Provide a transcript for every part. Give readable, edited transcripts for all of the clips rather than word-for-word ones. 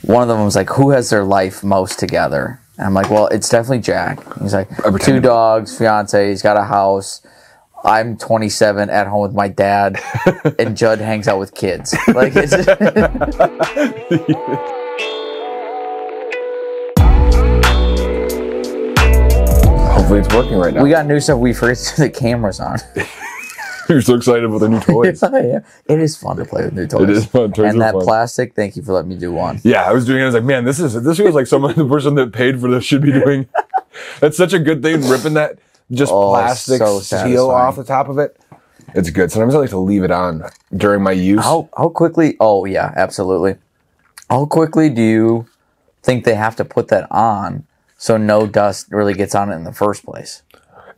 one of them was like, who has their life most together? And I'm like, well, it's definitely Jack. He's like, 2 dogs, fiance, he's got a house. I'm 27 at home with my dad, and Judd hangs out with kids. Like, it's Hopefully it's working right now. We got new stuff. We forget to turn the cameras on. You're so excited with the new toys. Yeah. It is fun to play with new toys. It is fun. Toys and that fun. Plastic, thank you for letting me do one. Yeah, I was doing it. I was like, man, this feels like the person that paid for this should be doing. That's such a good thing, ripping that plastic seal off the top of it. It's good. Sometimes I like to leave it on during my use. How quickly? Oh, yeah, absolutely. How quickly do you think they have to put that on so no dust really gets on it in the first place?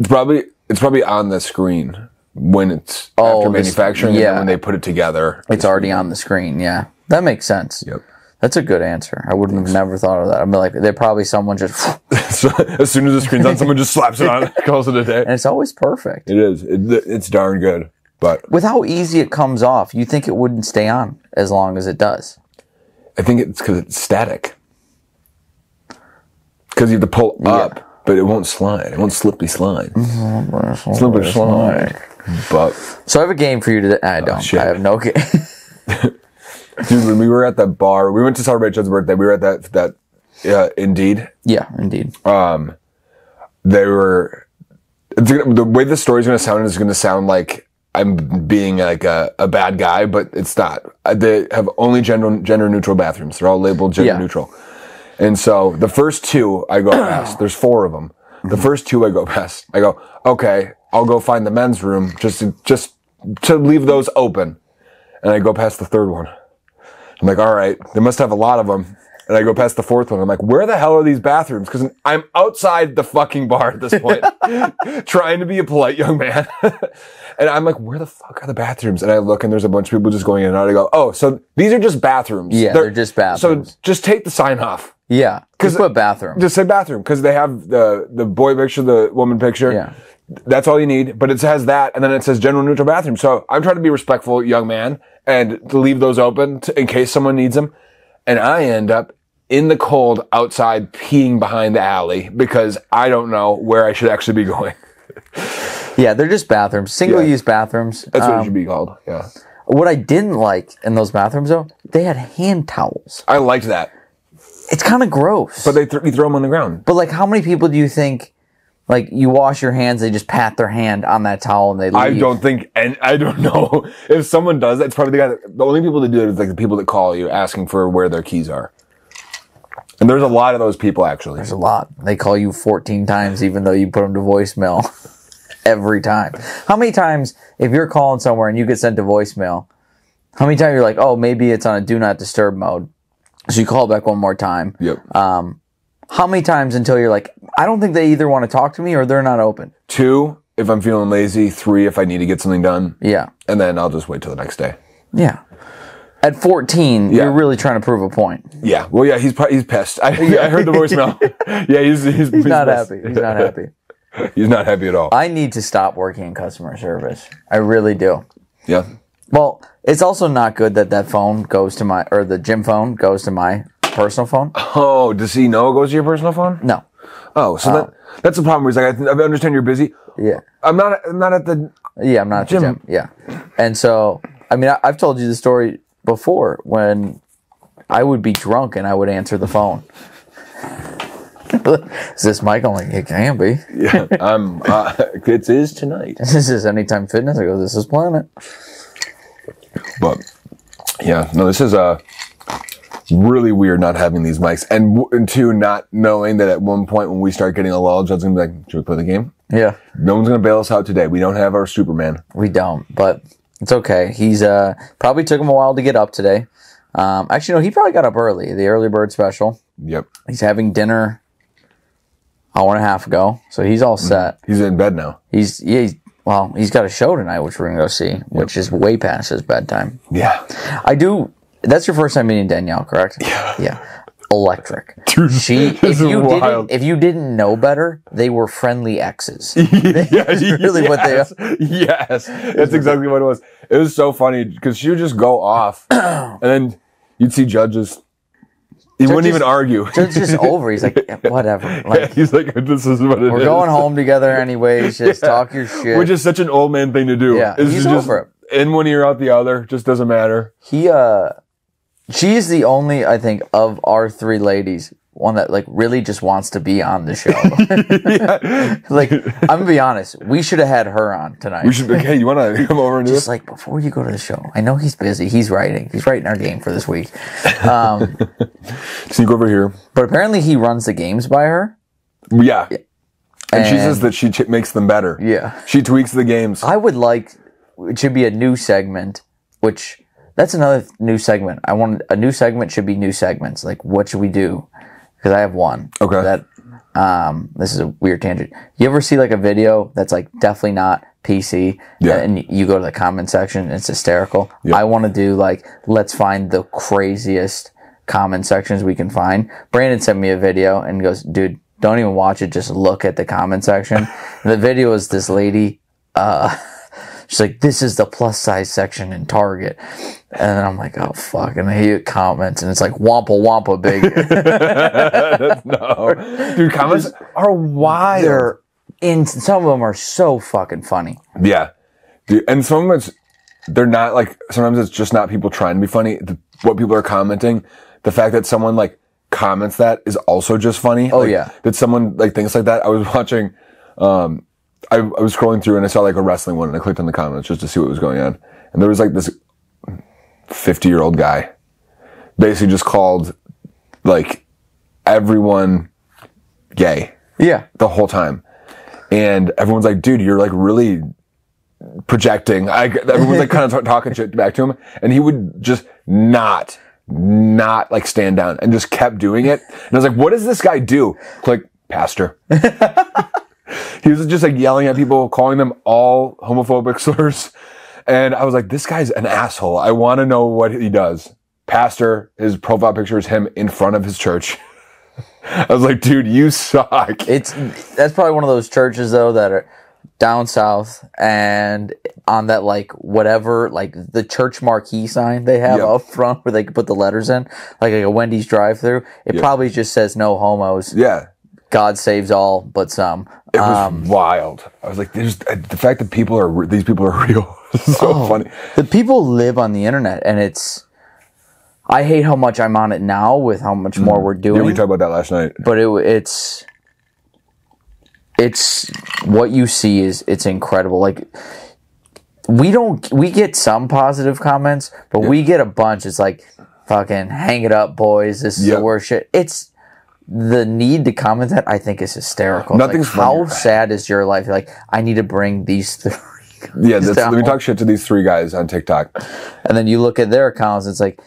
It's probably on the screen when it's after manufacturing, and then when they put it together. It's already on the screen, yeah. That makes sense. Yep. That's a good answer. I wouldn't have never thought of that. I'd be like, they're probably someone just... So, as soon as the screen's on, someone just slaps it on, calls it a day. And it's always perfect. It is. It's darn good. But with how easy it comes off, you think it wouldn't stay on as long as it does. I think it's because it's static. Because you have to pull up, but it won't slide. It won't slippy slide. Slippy slide. But so I have a game for you today. I don't. I have no game. Dude, when we were at that bar, we went to celebrate Judd's birthday. We were at that Indeed. Yeah, Indeed. They were... the way the story's going to sound is going to sound like I'm being like a bad guy, but it's not. They have only gender neutral bathrooms. They're all labeled gender neutral. And so the first 2 I go past. There's 4 of them. The first 2 I go past. I go, okay, I'll go find the men's room just to leave those open. And I go past the 3rd one. I'm like, all right, they must have a lot of them. And I go past the 4th one. I'm like, where the hell are these bathrooms? Because I'm outside the fucking bar at this point, trying to be a polite young man. And I'm like, where the fuck are the bathrooms? And I look, and there's a bunch of people just going in and out. I go, oh, so these are just bathrooms. Yeah, they're just bathrooms. So just take the sign off. Yeah, just put bathroom. Just say bathroom, because they have the boy picture, the woman picture. Yeah. That's all you need, but it has that, and then it says general neutral bathroom. So I'm trying to be a respectful young man and to leave those open in case someone needs them. And I end up in the cold outside peeing behind the alley because I don't know where I should actually be going. Yeah, they're just bathrooms. Single-use bathrooms. That's what it should be called, yeah. What I didn't like in those bathrooms, though, they had hand towels. I liked that. It's kind of gross. But you throw them on the ground. But, like, how many people do you think, like, you wash your hands, they just pat their hand on that towel and they leave? I don't think, and I don't know. If someone does that, it's probably the only people that do it is, like, the people that call you asking for where their keys are. And there's a lot of those people, actually. There's a lot. They call you 14 times even though you put them to voicemail every time. How many times, if you're calling somewhere and you get sent to voicemail, how many times you're like, oh, maybe it's on a do not disturb mode. So you call back one more time. Yep. How many times until you're like, I don't think they either want to talk to me or they're not open? 2, if I'm feeling lazy. 3, if I need to get something done. Yeah. And then I'll just wait till the next day. Yeah. At 14, you're really trying to prove a point. Yeah. Well, yeah, he's pissed. I heard the voicemail. Yeah, he's not pissed. happy. He's not happy. He's not happy at all. I need to stop working in customer service. I really do. Yeah. Well, it's also not good that phone goes to the gym phone goes to my personal phone. Oh, does he know it goes to your personal phone? No. Oh, so that's the problem. He's like, I understand you're busy. Yeah. I'm not at the. Yeah, I'm not at the gym. Yeah. And so, I mean, I've told you the story before when I would be drunk and I would answer the phone. Is this Mike? I'm like, it can be. Yeah, it is tonight. This is Anytime Fitness. I go, this is Planet. But yeah, no, this is really weird not having these mics, and 2, not knowing that at one point when we start getting a lull, Judd's gonna be like, should we play the game? Yeah. No one's gonna bail us out today. We don't have our Superman. We don't, but it's okay. He's probably took him a while to get up today. Actually, no, he probably got up early. The early bird special. Yep. He's having dinner an hour and a half ago, so he's all set. He's in bed now. He's got a show tonight, which we're gonna go see, which is way past his bedtime. Yeah. I do. That's your first time meeting Danielle, correct? Yeah. Yeah. Electric. Dude, if you didn't know better, they were friendly exes. That's really what they are. Yes. That's exactly what it was. It was so funny because she would just go off and then you'd see Judd just He wouldn't even argue. Jud's just over. He's like, whatever. Like, yeah, he's like, this is what it is. We're going home together anyways. Just talk your shit. Which is such an old man thing to do. Yeah, he's over it. In one ear, out the other. Just doesn't matter. She's the only, I think, of our three ladies, one that like really just wants to be on the show. Like, I'm gonna be honest, we should have had her on tonight. We should. Hey, you want to come over and do just this? like before you go to the show? I know he's busy. He's writing our game for this week. Sneak over here. But apparently, he runs the games by her. Yeah, and she says that she makes them better. Yeah, she tweaks the games. I would like it should be a new segment, which that's another new segment. I want a new segment should be new segments. Like, what should we do? Because I have one. Okay. That this is a weird tangent. You ever see like a video that's like definitely not PC? Yeah. And you go to the comment section and it's hysterical. Yep. I want to do like, let's find the craziest comment sections we can find. Brandon sent me a video and goes, dude, don't even watch it. Just look at the comment section. And the video is this lady, she's like, this is the plus size section in Target. And then I'm like, oh, fuck. And he comments, and it's like, wampa wampa big. No. Dude, comments are wild. Some of them are so fucking funny. Yeah. Dude, and some of them, they're not like, sometimes it's just not people trying to be funny. What people are commenting, the fact that someone like comments that is also just funny. Oh, like, yeah. That someone like thinks like that. I was watching, I was scrolling through and I saw like a wrestling one and I clicked on the comments just to see what was going on. And there was like this 50-year-old guy basically just called like everyone gay. Yeah. The whole time. And everyone's like, dude, you're like really projecting. Everyone's like kind of talking shit back to him. And he would just not like stand down and just kept doing it. And I was like, what does this guy do? Like, pastor. He was just like yelling at people, calling them all homophobic slurs. And I was like, this guy's an asshole. I want to know what he does. Pastor, his profile picture is him in front of his church. I was like, dude, you suck. That's probably one of those churches though that are down south and on that like whatever, like the church marquee sign they have up front where they can put the letters in, like a Wendy's drive-through. It probably just says no homos. Yeah. God saves all but some. It was wild. I was like, the fact that these people are real. It's so funny. The people live on the internet, and I hate how much I'm on it now with how much more we're doing. Yeah, we talked about that last night. But it's what you see it's incredible. Like we get some positive comments, but we get a bunch. It's like, fucking hang it up, boys. This is the worst shit. It's the need to comment that I think is hysterical. Nothing's like, how sad is your life? You're like, I need to bring these three. Yeah, let me talk shit to these three guys on TikTok. And then you look at their accounts, it's like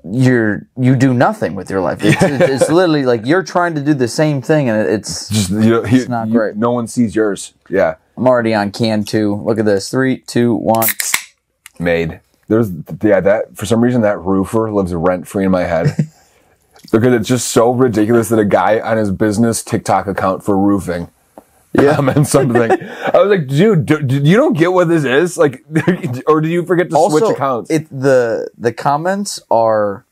you do nothing with your life. It's literally like you're trying to do the same thing, and it's just it's not great. No one sees yours. Yeah, I'm already on can 2. Look at this. 3, 2, 1. Made. That for some reason that roofer lives rent free in my head. Because it's just so ridiculous that a guy on his business TikTok account for roofing comments something. I was like, dude, you don't get what this is? Like, or do you forget to switch accounts? The comments they're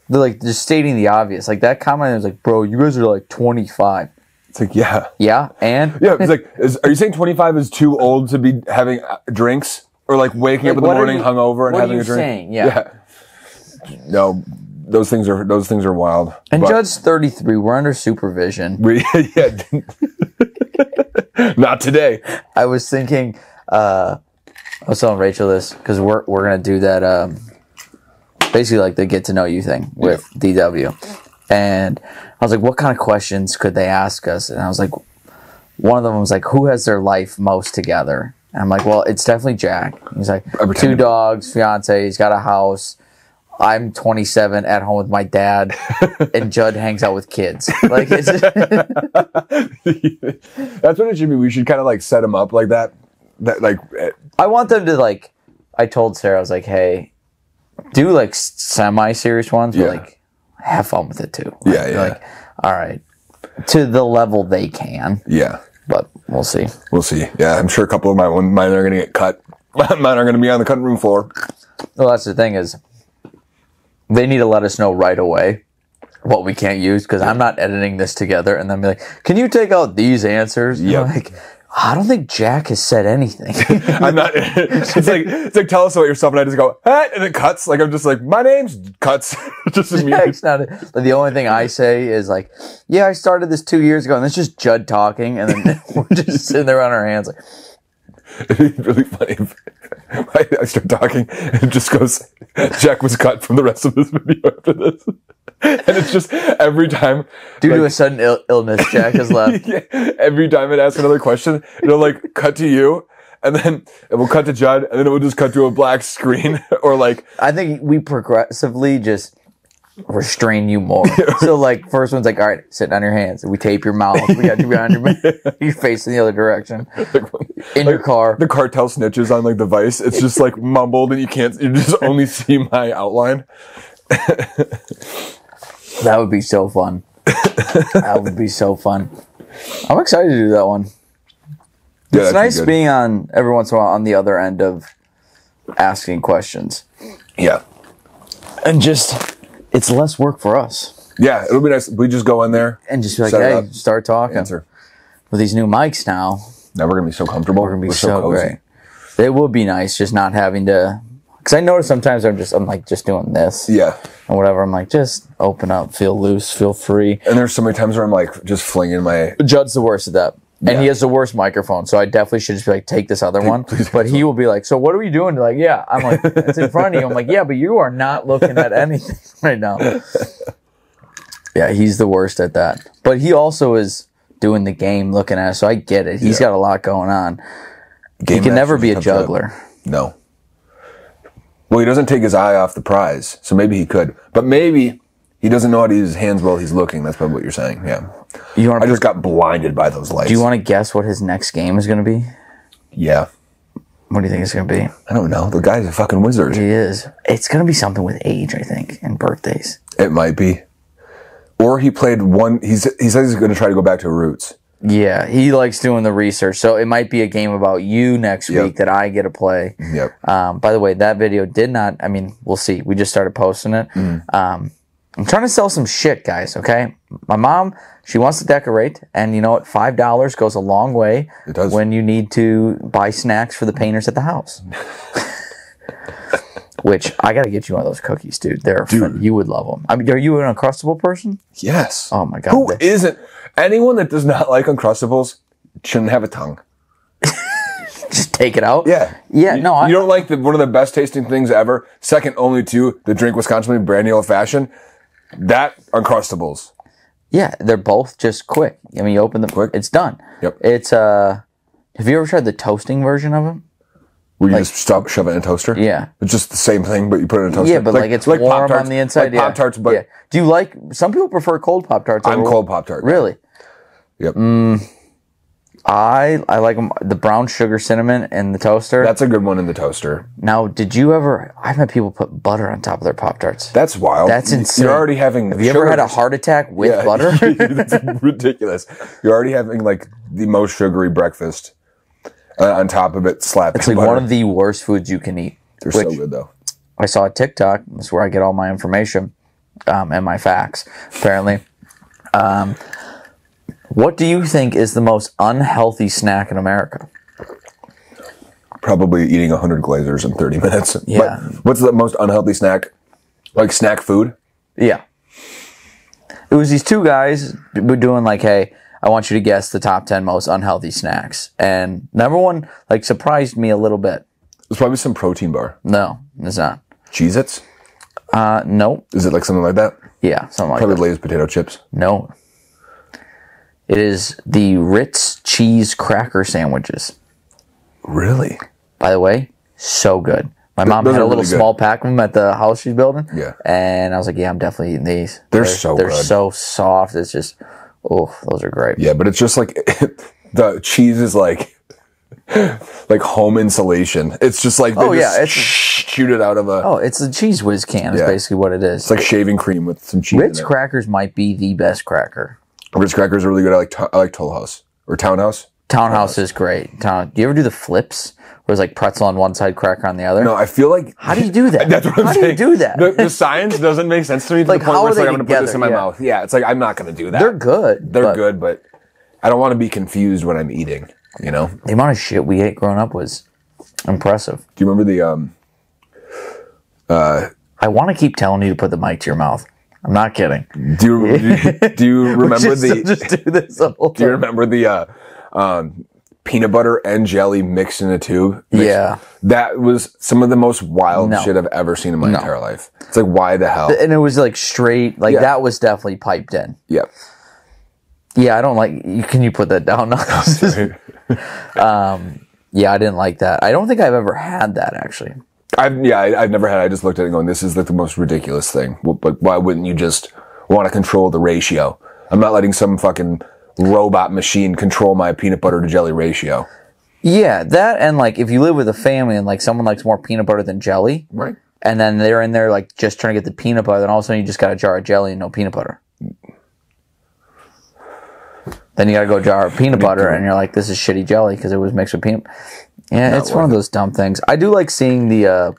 like just stating the obvious. Like that comment was like, bro, you guys are like 25. It's like, yeah. Yeah, and? Yeah, it's like, are you saying 25 is too old to be having drinks? Or like waking up in the morning hungover and having a drink? What are you saying? Yeah. No. Those things are wild. And Judd's 33. We're under supervision. Not today. I was thinking. I was telling Rachel this because we're gonna do that. Basically, like the get to know you thing with DW, and I was like, what kind of questions could they ask us? And I was like, one of them was like, who has their life most together? And I'm like, well, it's definitely Jack. He's like, 2 dogs, fiance. He's got a house. I'm 27 at home with my dad, and Judd hangs out with kids. Like, it's that's what it should be. We should kind of like set him up like that. That like, I want them to like. I told Sarah, I was like, hey, do like semi-serious ones, but like have fun with it too. Like, like, all right, to the level they can. Yeah, but we'll see. We'll see. Yeah, I'm sure a couple of mine are going to get cut. Mine are going to be on the cutting room floor. Well, that's the thing is. They need to let us know right away. what we can't use because I'm not editing this together and then be like, can you take out these answers? Yeah. Like, I don't think Jack has said anything. I'm not. It's like tell us about yourself, and I just go, hey, and it cuts. Like I'm just like, my name's cuts. Just immediately. Jack's not. The only thing I say is like, yeah, I started this 2 years ago, and it's just Judd talking, and then we're just sitting there on our hands like. It'd be really funny if I start talking and it just goes, Jack was cut from the rest of this video after this. And it's just every time. Due to a sudden illness, Jack has left. Yeah, every time it asks another question, it'll like cut to you and then it will cut to Judd and then it will just cut to a black screen or like. I think we progressively just restrain you more. So like first one's like, all right, sit on your hands. We tape your mouth. We got you behind your face in the other direction. In your car. The cartel snitches on like the Vice. It's just like mumbled and you just only see my outline. That would be so fun. That would be so fun. I'm excited to do that one. Yeah, it's nice being on every once in a while on the other end of asking questions. Yeah. And just, it's less work for us. Yeah, it'll be nice. We just go in there. And just be like, hey, start talking. Answer. With these new mics now. Now we're going to be so comfortable. We're going to be so cozy. Great. It would be nice just not having to, because I notice sometimes I'm like just doing this. Yeah. And whatever. I'm like, just open up, feel loose, feel free. And there's so many times where I'm like just flinging my. Judd's the worst at that. And yeah. he has the worst microphone, so I definitely should just be like, take this other one. But he will be like, so what are we doing? They're like, yeah. I'm like, it's in front of you. I'm like, yeah, but you are not looking at anything right now. Yeah, he's the worst at that. But he also is doing the game looking at it, so I get it. He's got a lot going on. He can never be a juggler. No. Well, he doesn't take his eye off the prize, so maybe he could. But maybe he doesn't know how to use his hands while he's looking. That's probably what you're saying. Yeah. I just got blinded by those lights. Do you want to guess what his next game is going to be? Yeah. What do you think it's going to be? I don't know. The guy's a fucking wizard. He is. It's going to be something with age, I think, and birthdays. It might be. Or he played one. He says he's going to try to go back to roots. Yeah, he likes doing the research. So it might be a game about you next week that I get to play. Yep. By the way, that video did not, I mean, we'll see. We just started posting it. I'm trying to sell some shit, guys, okay? My mom, she wants to decorate, and you know what? $5 goes a long way it does. When you need to buy snacks for the painters at the house. Which, I got to get you one of those cookies, dude. They're fun. You would love them. I mean, are you an Uncrustable person? Yes. Oh, my God. Who isn't? Anyone that does not like Uncrustables shouldn't have a tongue. Just take it out? Yeah. Yeah, no. You don't like one of the best tasting things ever, second only to the Drink Wisconsin Brandy Old Fashioned? That Uncrustables. Yeah, they're both just quick. I mean, you open them, quick, it's done. Yep. It's, have you ever tried the toasting version of them? Where you just shove it in a toaster? Yeah. It's just the same thing, but you put it in a toaster. Yeah, but like it's warm on the inside. Like Pop-Tarts, but... Yeah. Do you like... Some people prefer cold Pop-Tarts. I'm cold Pop-Tart. Really? Yep. I like them, the brown sugar cinnamon in the toaster. That's a good one in the toaster. Now, did you ever... I've had people put butter on top of their Pop-Tarts. That's wild. That's insane. You're already having... Have you ever had a heart attack with butter? That's ridiculous. You're already having like the most sugary breakfast. On top of it, slapping It's like butter. one of the worst foods you can eat. They're so good, though. I saw a TikTok. That's where I get all my information and my facts, apparently. What do you think is the most unhealthy snack in America? Probably eating 100 Glazers in 30 minutes. Yeah. But what's the most unhealthy snack? Like snack food? Yeah. It was these two guys were doing like, hey, I want you to guess the top 10 most unhealthy snacks. And number one, like, surprised me a little bit. It's probably some protein bar. No, it's not. Cheez-Its? No. Is it like something like that? Yeah, something like probably that. Lay's potato chips. No. It is the Ritz cheese cracker sandwiches. Really? By the way, so good. My mom had a little small pack of them at the house she's building. Yeah. And I was like, yeah, I'm definitely eating these. They're so good. They're so soft. It's just... Oh, those are great. Yeah, but it's just like the cheese is like home insulation. It's just like they just shoot it out of a. Oh, it's a Cheese Whiz can. Is basically what it is. It's like shaving cream with some cheese. Ritz crackers might be the best cracker. Ritz crackers are really good. I like Toll House or Townhouse. Townhouse is great. Do you ever do the flips? Where it's like pretzel on one side, cracker on the other? No, I feel like... How do you do that? That's what I'm saying. How do you do that? The science doesn't make sense to me to Like, the point how where it's are like, they I'm going to put this in my together? mouth. Yeah, it's like, I'm not going to do that. They're good. They're good, but I don't want to be confused when I'm eating, you know? The amount of shit we ate growing up was impressive. Do you remember the... I want to keep telling you to put the mic to your mouth. I'm not kidding. Do you remember just do this the whole time. Do you remember the peanut butter and jelly mixed in a tube? Yeah. That was some of the most wild shit I've ever seen in my entire life. It's like, why the hell? And it was like straight, like that was definitely piped in. Yep. Yeah, I don't like, can you put that down now? Yeah, I didn't like that. I don't think I've ever had that actually. I've never had it. I just looked at it going, this is like the most ridiculous thing. But why wouldn't you just want to control the ratio? I'm not letting some fucking robot machine control my peanut butter to jelly ratio. Yeah, that and like if you live with a family and like someone likes more peanut butter than jelly. Right. And then they're in there like just trying to get the peanut butter, then all of a sudden you just got a jar of jelly and no peanut butter. Then you got to go jar of peanut butter and you're like, this is shitty jelly because it was mixed with peanut. Yeah, it's one of those dumb things. I do like seeing the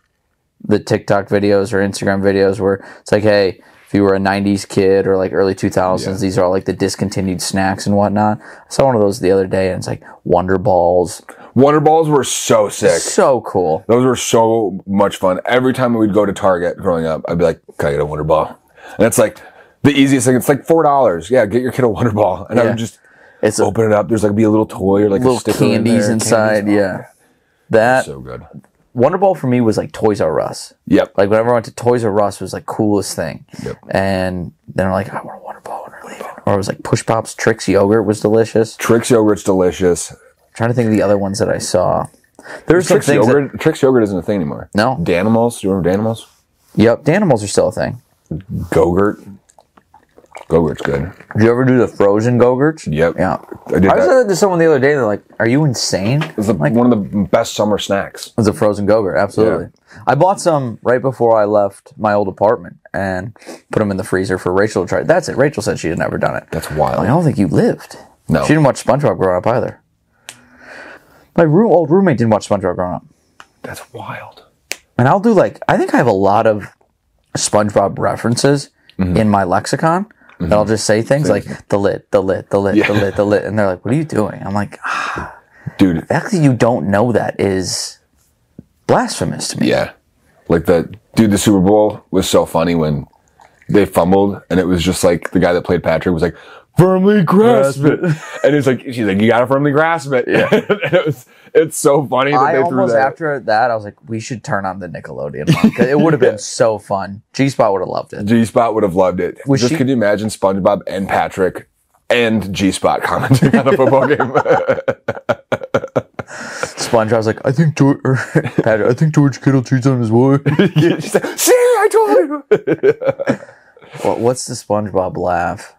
TikTok videos or Instagram videos where it's like, hey, if you were a 90s kid or like early 2000s, these are all like the discontinued snacks and whatnot. I saw one of those the other day and it's like Wonder Balls. Wonder Balls were so sick. So cool. Those were so much fun. Every time we'd go to Target growing up, I'd be like, can I get a Wonder Ball? And it's like the easiest thing. It's like $4. Yeah, get your kid a Wonder Ball. And I would just open it up. There's like be a little toy or like little a sticker candies inside. Yeah. That so good. Wonder Ball for me was like Toys R Us. Yep. Like whenever I went to Toys R Us was like coolest thing. Yep. And then I'm like, I want a Wonder Ball when we're leaving. Or it was like Push Pops, Trix yogurt was delicious. Trix yogurt's delicious. I'm trying to think of the other ones that I saw. There's some Trix things yogurt. Trix yogurt isn't a thing anymore. No. Danimals. Do you remember Danimals? Yep, Danimals are still a thing. Go-Gurt. Go-Gurt's good. Did you ever do the frozen Go-Gurts? Yep. Yeah. I did I said that to someone the other day. They're like, are you insane? It was one of the best summer snacks. It was a frozen Go-Gurt, absolutely. Yeah. I bought some right before I left my old apartment and put them in the freezer for Rachel to try. That's it. Rachel said she had never done it. That's wild. I don't think you lived. No. She didn't watch SpongeBob growing up either. My old roommate didn't watch SpongeBob growing up. That's wild. And I'll do like, I think I have a lot of SpongeBob references in my lexicon. And I'll just say things like the lit, the lit, the lit, the lit, the lit. And they're like, what are you doing? I'm like, dude. The fact that you don't know that is blasphemous to me. Yeah. Like the Super Bowl was so funny when they fumbled and it was just like the guy that played Patrick was like, firmly grasp it. And she's like, you gotta firmly grasp it. Yeah. And it's so funny that they threw that. After that, I was like, we should turn on the Nickelodeon one. It would have been so fun. G-Spot would have loved it. G-Spot would have loved it. Could you imagine SpongeBob and Patrick and G-Spot commenting on a football game? SpongeBob was like, Patrick, I think George Kittle cheats on his wife. She's like, see, I told you. What's the SpongeBob laugh?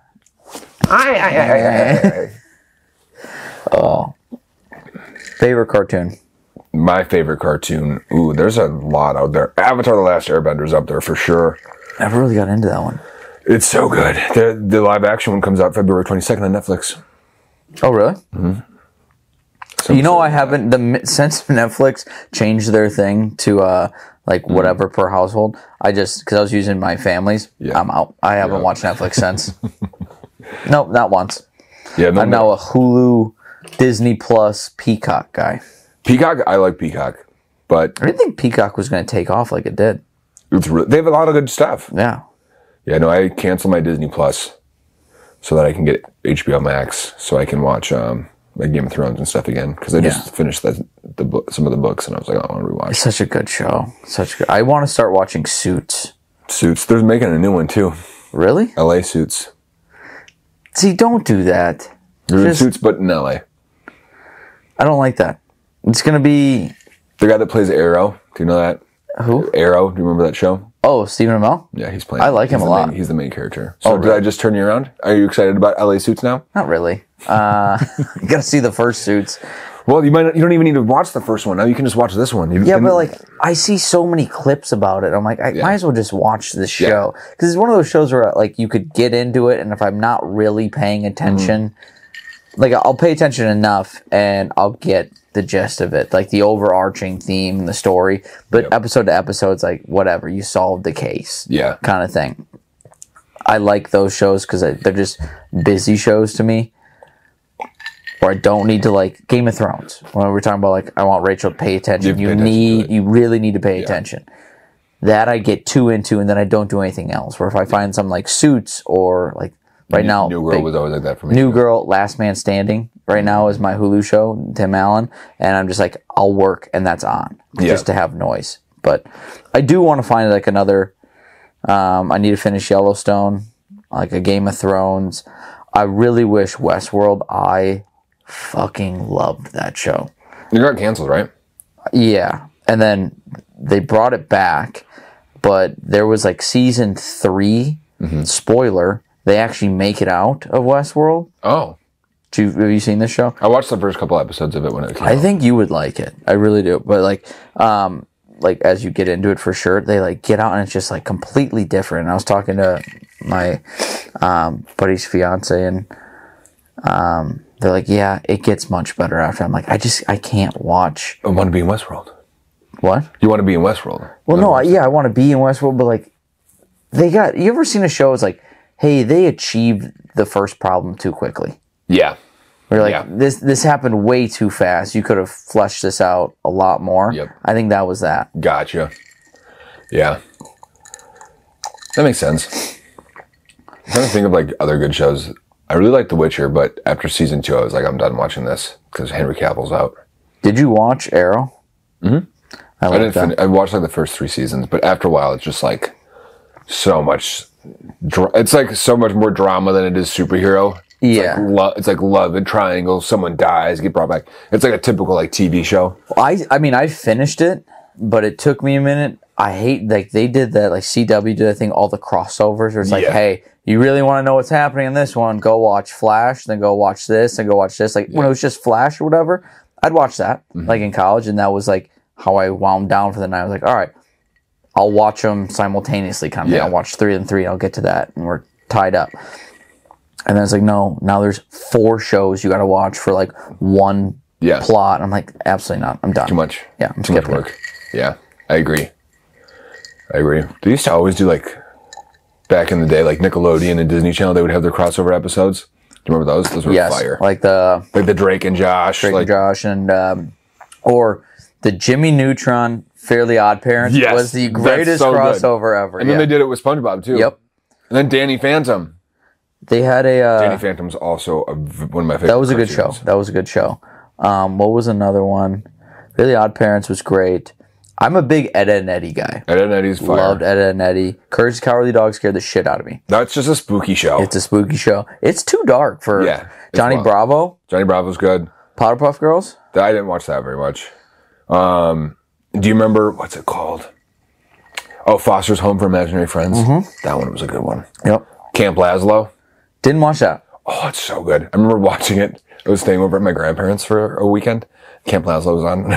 Oh. Favorite cartoon? My favorite cartoon. Ooh, there's a lot out there. Avatar: The Last Airbender's up there for sure. Never really got into that one. It's so good. The live action one comes out February 22nd on Netflix. Oh, really? Mm-hmm. So I haven't, since Netflix changed their thing to like whatever per household, because I was using my family's, I'm out. I haven't watched Netflix since. Nope, not once. Yeah, I'm now a Hulu, Disney Plus, Peacock guy. Peacock, I like Peacock, but I didn't think Peacock was going to take off like it did. They have a lot of good stuff. Yeah. Yeah, no, I canceled my Disney Plus so that I can get HBO Max so I can watch like Game of Thrones and stuff again because I just finished some of the books and I was like, I want to rewatch. It's such a good show. I want to start watching Suits. They're making a new one too. Really? LA Suits. See, don't do that. They're doing Suits, but in LA. I don't like that. It's going to be... The guy that plays Arrow. Do you know that? Who? Arrow. Do you remember that show? Oh, Stephen Amell? Yeah, he's playing. I like him a lot. He's the main character. So did I just turn you around? Are you excited about LA Suits now? Not really. You got to see the first Suits. Well, you don't even need to watch the first one. Now you can just watch this one. But like, I see so many clips about it. I'm like, I might as well just watch this show. Because it's one of those shows where like you could get into it, and if I'm not really paying attention, like I'll pay attention enough and I'll get the gist of it, like the overarching theme, the story. But episode to episode, it's like whatever, you solved the case, kind of thing. I like those shows because they're just busy shows to me. Or I don't need to, like Game of Thrones. When we're talking about like I want Rachel to pay attention, you really need to pay attention. That I get too into, and then I don't do anything else. Where if I find something like Suits or like now, New Girl was always like that for me. New Girl, Last Man Standing. Right now is my Hulu show, Tim Allen, and I'm just like I'll work and that's on just to have noise. But I do want to find like another. I need to finish Yellowstone, like a Game of Thrones. I really wish Westworld. I fucking loved that show. It got canceled, right? Yeah, and then they brought it back, but there was like season 3. Spoiler: they actually make it out of Westworld. Oh, have you seen this show? I watched the first couple episodes of it when it came out. I think you would like it. I really do. But like as you get into it, for sure, they like get out and it's just like completely different. And I was talking to my buddy's fiance, and they're like, yeah, it gets much better after. I'm like, I can't watch. I want to be in Westworld. What? You want to be in Westworld? Well, no, I want to be in Westworld, but like, you ever seen a show? It's like, hey, they achieved the first problem too quickly. Yeah. We're like, this happened way too fast. You could have fleshed this out a lot more. Yep. I think that was that. Gotcha. Yeah. That makes sense. I'm trying to think of like other good shows. I really like The Witcher, but after season 2, I was like, I'm done watching this because Henry Cavill's out. Did you watch Arrow? Mm-hmm. I didn't finish. I watched like the first 3 seasons, but after a while, it's just like so much. It's like so much more drama than it is superhero. Yeah, it's like love and triangle. Someone dies, get brought back. It's like a typical like TV show. I mean, I finished it, but it took me a minute. I hate like they did that. Like CW did, I think, all the crossovers. Where it's like, hey, you really want to know what's happening in this one? Go watch Flash, then go watch this, and go watch this. Like when it was just Flash or whatever, I'd watch that like in college, and that was like how I wound down for the night. I was like, all right, I'll watch them simultaneously. Kind of thing. I'll watch 3 and 3. I'll get to that, and we're tied up. And then it's like, no, now there's 4 shows you got to watch for like one plot. I'm like, absolutely not. I'm done. Too much. Yeah, I'm too much work. Yeah, I agree. They used to always do like back in the day, like Nickelodeon and Disney Channel. They would have their crossover episodes. Do you remember those? Those were fire. Like the Drake and Josh, and or the Jimmy Neutron Fairly Odd Parents was the greatest crossover ever. And then they did it with SpongeBob too. Yep. And then Danny Phantom. They had Danny Phantom's also one of my favorite. That was a good show. That was a good show. What was another one? Really Odd Parents was great. I'm a big Ed, Edd n Eddy guy. Ed, Edd n Eddy's fire. Loved Ed, Edd n Eddy. Courage the Cowardly Dog scared the shit out of me. That's just a spooky show. It's a spooky show. It's too dark for Johnny Bravo. Johnny Bravo's good. Powderpuff Girls? I didn't watch that very much. Do you remember, what's it called? Oh, Foster's Home for Imaginary Friends. Mm-hmm. That one was a good one. Yep. Camp Lazlo. Didn't watch that. Oh, it's so good. I remember watching it. I was staying over at my grandparents for a weekend. Camp Lazlo was on.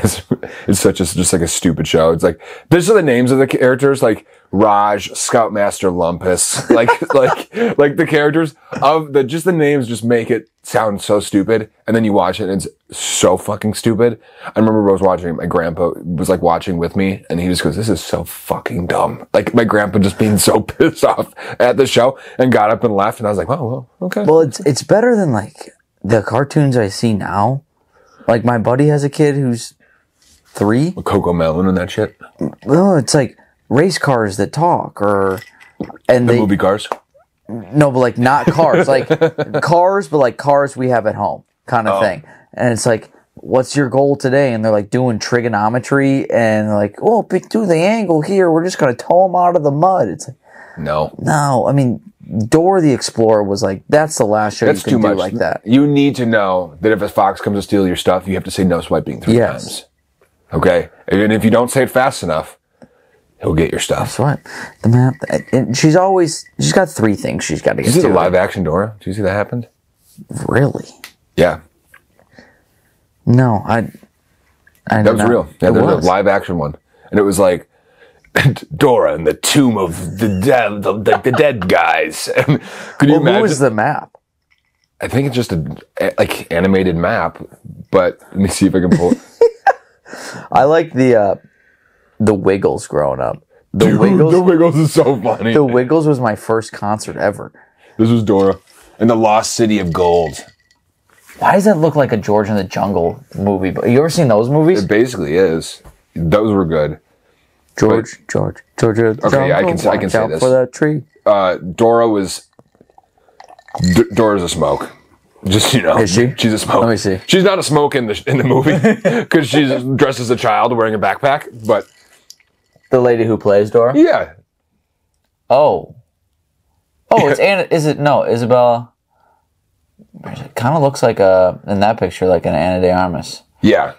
It's just like a stupid show. It's like, these are the names of the characters, like Raj, Scoutmaster Lumpus, like the characters of just the names just make it sound so stupid. And then you watch it and it's so fucking stupid. I remember I was watching it. My grandpa was like watching with me and he just goes, this is so fucking dumb. Like my grandpa just being so pissed off at the show and got up and left. And I was like, oh, well, okay. Well, it's better than like the cartoons I see now. Like my buddy has a kid who's 3. With Coco Melon and that shit. Well, it's like race cars that talk, and the movie Cars. No, but like not cars, like cars, but like cars we have at home, kind of thing. And it's like, what's your goal today? And they're like doing trigonometry, and they're like, oh, do the angle here. We're just gonna tow them out of the mud. It's like, no. I mean, Dora the Explorer was like, that's the last show you can do like that. You need to know that if a fox comes to steal your stuff, you have to say no swiping 3 times. Okay? And if you don't say it fast enough, he'll get your stuff. That's right. The map. And she's got 3 things she's got to get to. Did you see the live action Dora? Did you see that happened? Really? Yeah. No, I that was real. Yeah, there was a live action one. And it was like, Dora in the tomb of the dead guys. Could you imagine? Who was the map? I think it's just a like animated map, but let me see if I can pull it. I like the Wiggles growing up. The Wiggles is so funny. The Wiggles was my first concert ever. This was Dora and the Lost City of Gold. Why does that look like a George in the Jungle movie? You ever seen those movies? It basically is. Those were good. George in the Okay, Jungle. I can say Watch out this. for that tree. Dora's a smoke. Just, you know. Is she? She's a smoke. Let me see. She's not a smoke in the movie because she's dressed as a child wearing a backpack, but The lady who plays Dora? yeah. Oh, it's Anna. Is it? No, Isabella. It kind of looks like in that picture, like an Anna de Armas. Yeah.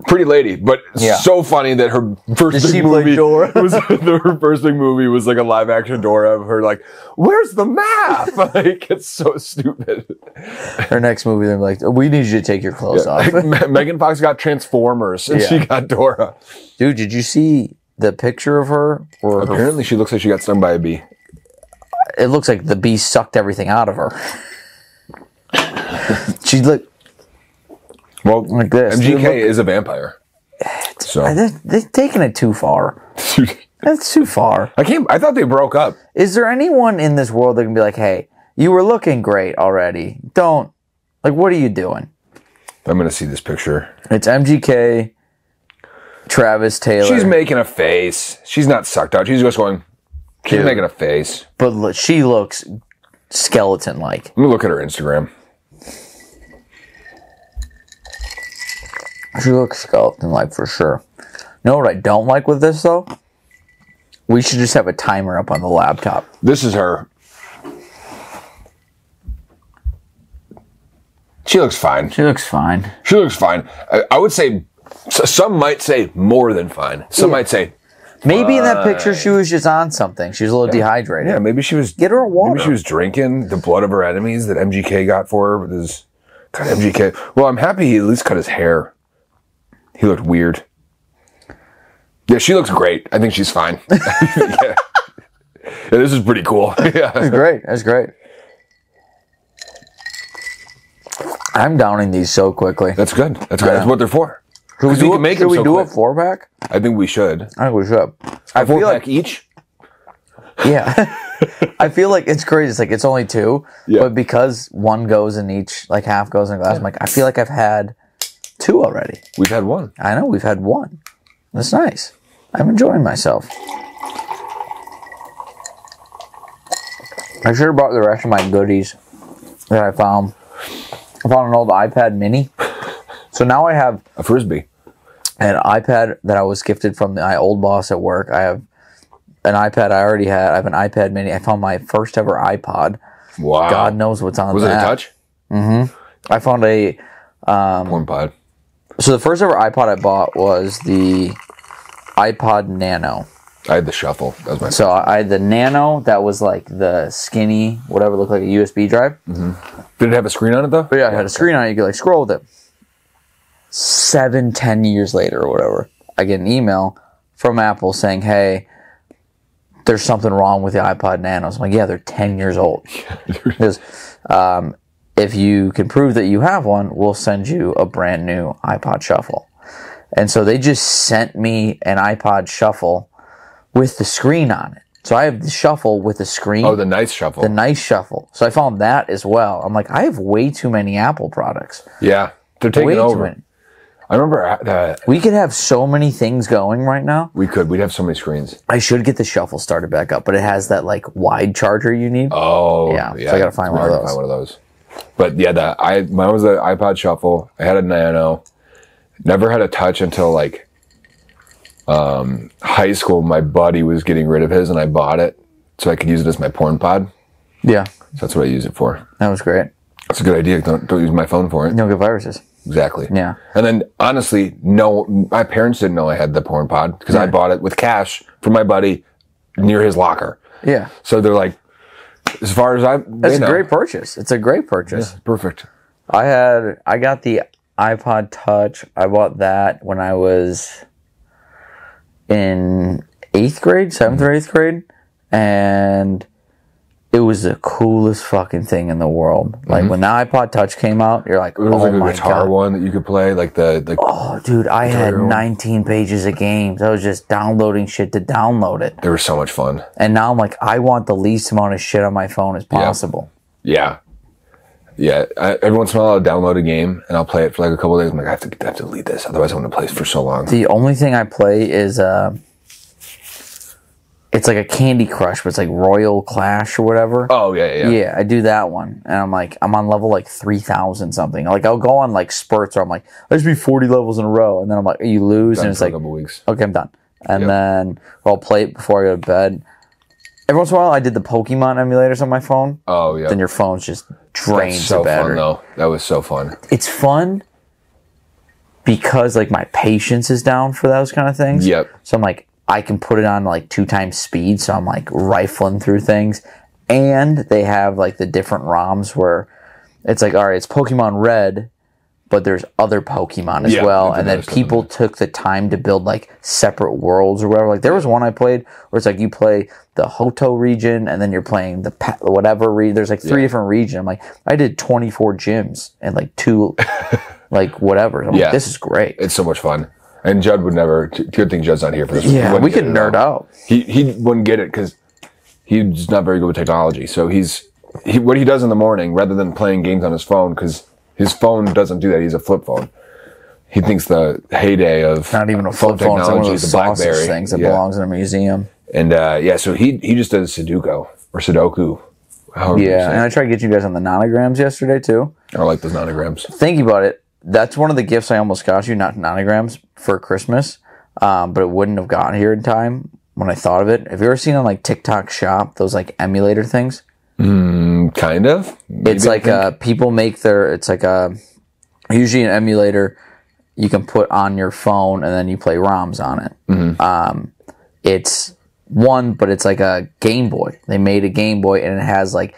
Pretty lady, but Yeah. so funny that her first Did she big play movie Dora? was her first big movie was like a live action Dora of her like, where's the map? Like it's so stupid. Her next movie, they're like, we need you to take your clothes off. Like, Megan Fox got Transformers and she got Dora. Dude, did you see the picture of her? Or Apparently she looks like she got stung by a bee. it looks like the bee sucked everything out of her. She looked Well, like this. MGK is a vampire. So They've taken it too far. That's too far. I thought they broke up. Is there anyone in this world that can be like, hey, you were looking great already. Don't. Like, what are you doing? I'm going to see this picture. It's MGK, Travis Taylor. She's making a face. She's not sucked out. She's just going, she's making a face. But look, she looks skeleton-like. Let me look at her Instagram. She looks skeleton-like for sure. You know what I don't like with this, though? We should just have a timer up on the laptop. This is her. She looks fine. She looks fine. She looks fine. I would say, some might say more than fine. Some might say, Maybe in that picture she was just on something. She was a little dehydrated. yeah, maybe she was. Get her a water. Maybe she was drinking the blood of her enemies that MGK got for her with his. God, MGK. Well, I'm happy he at least cut his hair. He looked weird. Yeah, she looks great. I think she's fine. Yeah, this is pretty cool. Yeah. That's great. That's great. I'm downing these so quickly. That's good. That's good. That's what they're for. Should we do, a 4-pack? I think we should. I think we should. A 4-pack each? Yeah. I feel like it's crazy. It's like it's only 2, Yeah. but because one goes in each, like half goes in a glass, I'm like, I feel like I've had 2 already. We've had 1. I know, we've had 1. That's nice. I'm enjoying myself. I should have brought the rest of my goodies that I found. I found an old iPad mini. So now I have A Frisbee. an iPad that I was gifted from my old boss at work. I have an iPad I already had. I have an iPad mini. I found my first ever iPod. Wow. God knows what's on Was that. it a touch? I found a... Porn pod. So the first ever iPod I bought was the iPod Nano. I had the Shuffle. That was my So I had the Nano that was like the skinny, whatever, looked like a USB drive. Did it have a screen on it, though? But yeah, it had a screen on it. You could like scroll with it. 7-10 years later or whatever, I get an email from Apple saying, hey, there's something wrong with the iPod Nanos. I'm like, yeah, they're 10 years old. Because if you can prove that you have one, we'll send you a brand new iPod Shuffle. And so they just sent me an iPod Shuffle with the screen on it. So I have the Shuffle with the screen. Oh, the nice Shuffle. The nice Shuffle. So I found that as well. I'm like, I have way too many Apple products. Yeah. They're taking Way too over. many. I remember that. We could have so many things going right now. We could. We'd have so many screens. I should get the Shuffle started back up, but it has that like wide charger you need. Oh, Yeah, so I gotta find one of those. Find one of those. But yeah, mine was the iPod Shuffle. I had a Nano. Never had a touch until like high school. My buddy was getting rid of his, and I bought it so I could use it as my porn pod. Yeah, So that's what I use it for. that was great. That's a good idea. Don't use my phone for it. You don't get viruses. Exactly. Yeah. And then honestly, no, my parents didn't know I had the porn pod because I bought it with cash from my buddy near his locker. Yeah, So they're like, as far as that's a great purchase. It's a great purchase. Yeah, perfect. I got the iPod Touch. I bought that when I was in 8th grade, 7th or 8th grade, and It was the coolest fucking thing in the world. Like when the iPod Touch came out, you're like, It was oh like a my guitar God. one that you could play, like the Oh, dude, I had 19 pages of games. I was just downloading shit to download it. they were so much fun. And now I'm like, I want the least amount of shit on my phone as possible. Yeah. Every once in a while, I'll download a game and I'll play it for like a couple of days. I'm like, I have to delete this, otherwise I'm going to play it for so long. The only thing I play is it's like a Candy Crush, but it's like Royal Clash or whatever. Oh yeah. Yeah, I do that one, and I'm like, I'm on level like 3,000 something. Like I'll go on like spurts where I'm like, let's be 40 levels in a row, and then I'm like, you lose, Done and it's for like, a couple weeks. okay, I'm done, and then I'll play it before I go to bed. Every once in a while, I did the Pokemon emulators on my phone. Oh yeah. Then your phone just drains That's so the battery. fun though. That was so fun. It's fun because like my patience is down for those kind of things. Yep. So I'm like, I can put it on like 2 times speed, so I'm like rifling through things. And they have like the different ROMs where it's like, all right, it's Pokemon Red, but there's other Pokemon as well. And then people took the time to build like separate worlds or whatever. Like there was one I played where it's like you play the Hoto region and then you're playing the whatever region. There's like 3 different regions. I'm like, I did 24 gyms and like 2 like whatever. I'm like, this is great. It's so much fun. And Judd would never. Good thing Judd's not here for this. Yeah, we could nerd out. He wouldn't get it because he's not very good with technology. So what he does in the morning, rather than playing games on his phone, because his phone doesn't do that. He's a flip phone. He thinks the heyday of not even a flip phone. It's one of technology those is the BlackBerry sausage things that belongs in a museum. And so he just does Sudoku. Yeah, and I tried to get you guys on the nanograms yesterday too. I like those nanograms. Thinking about it, that's one of the gifts I almost got you, not nanograms, for Christmas, but it wouldn't have gotten here in time when I thought of it. Have you ever seen on like TikTok Shop those like emulator things? Kind of. Maybe, it's like people make it's like usually an emulator you can put on your phone and then you play ROMs on it. It's one, but it's like a Game Boy. They made a Game Boy and it has like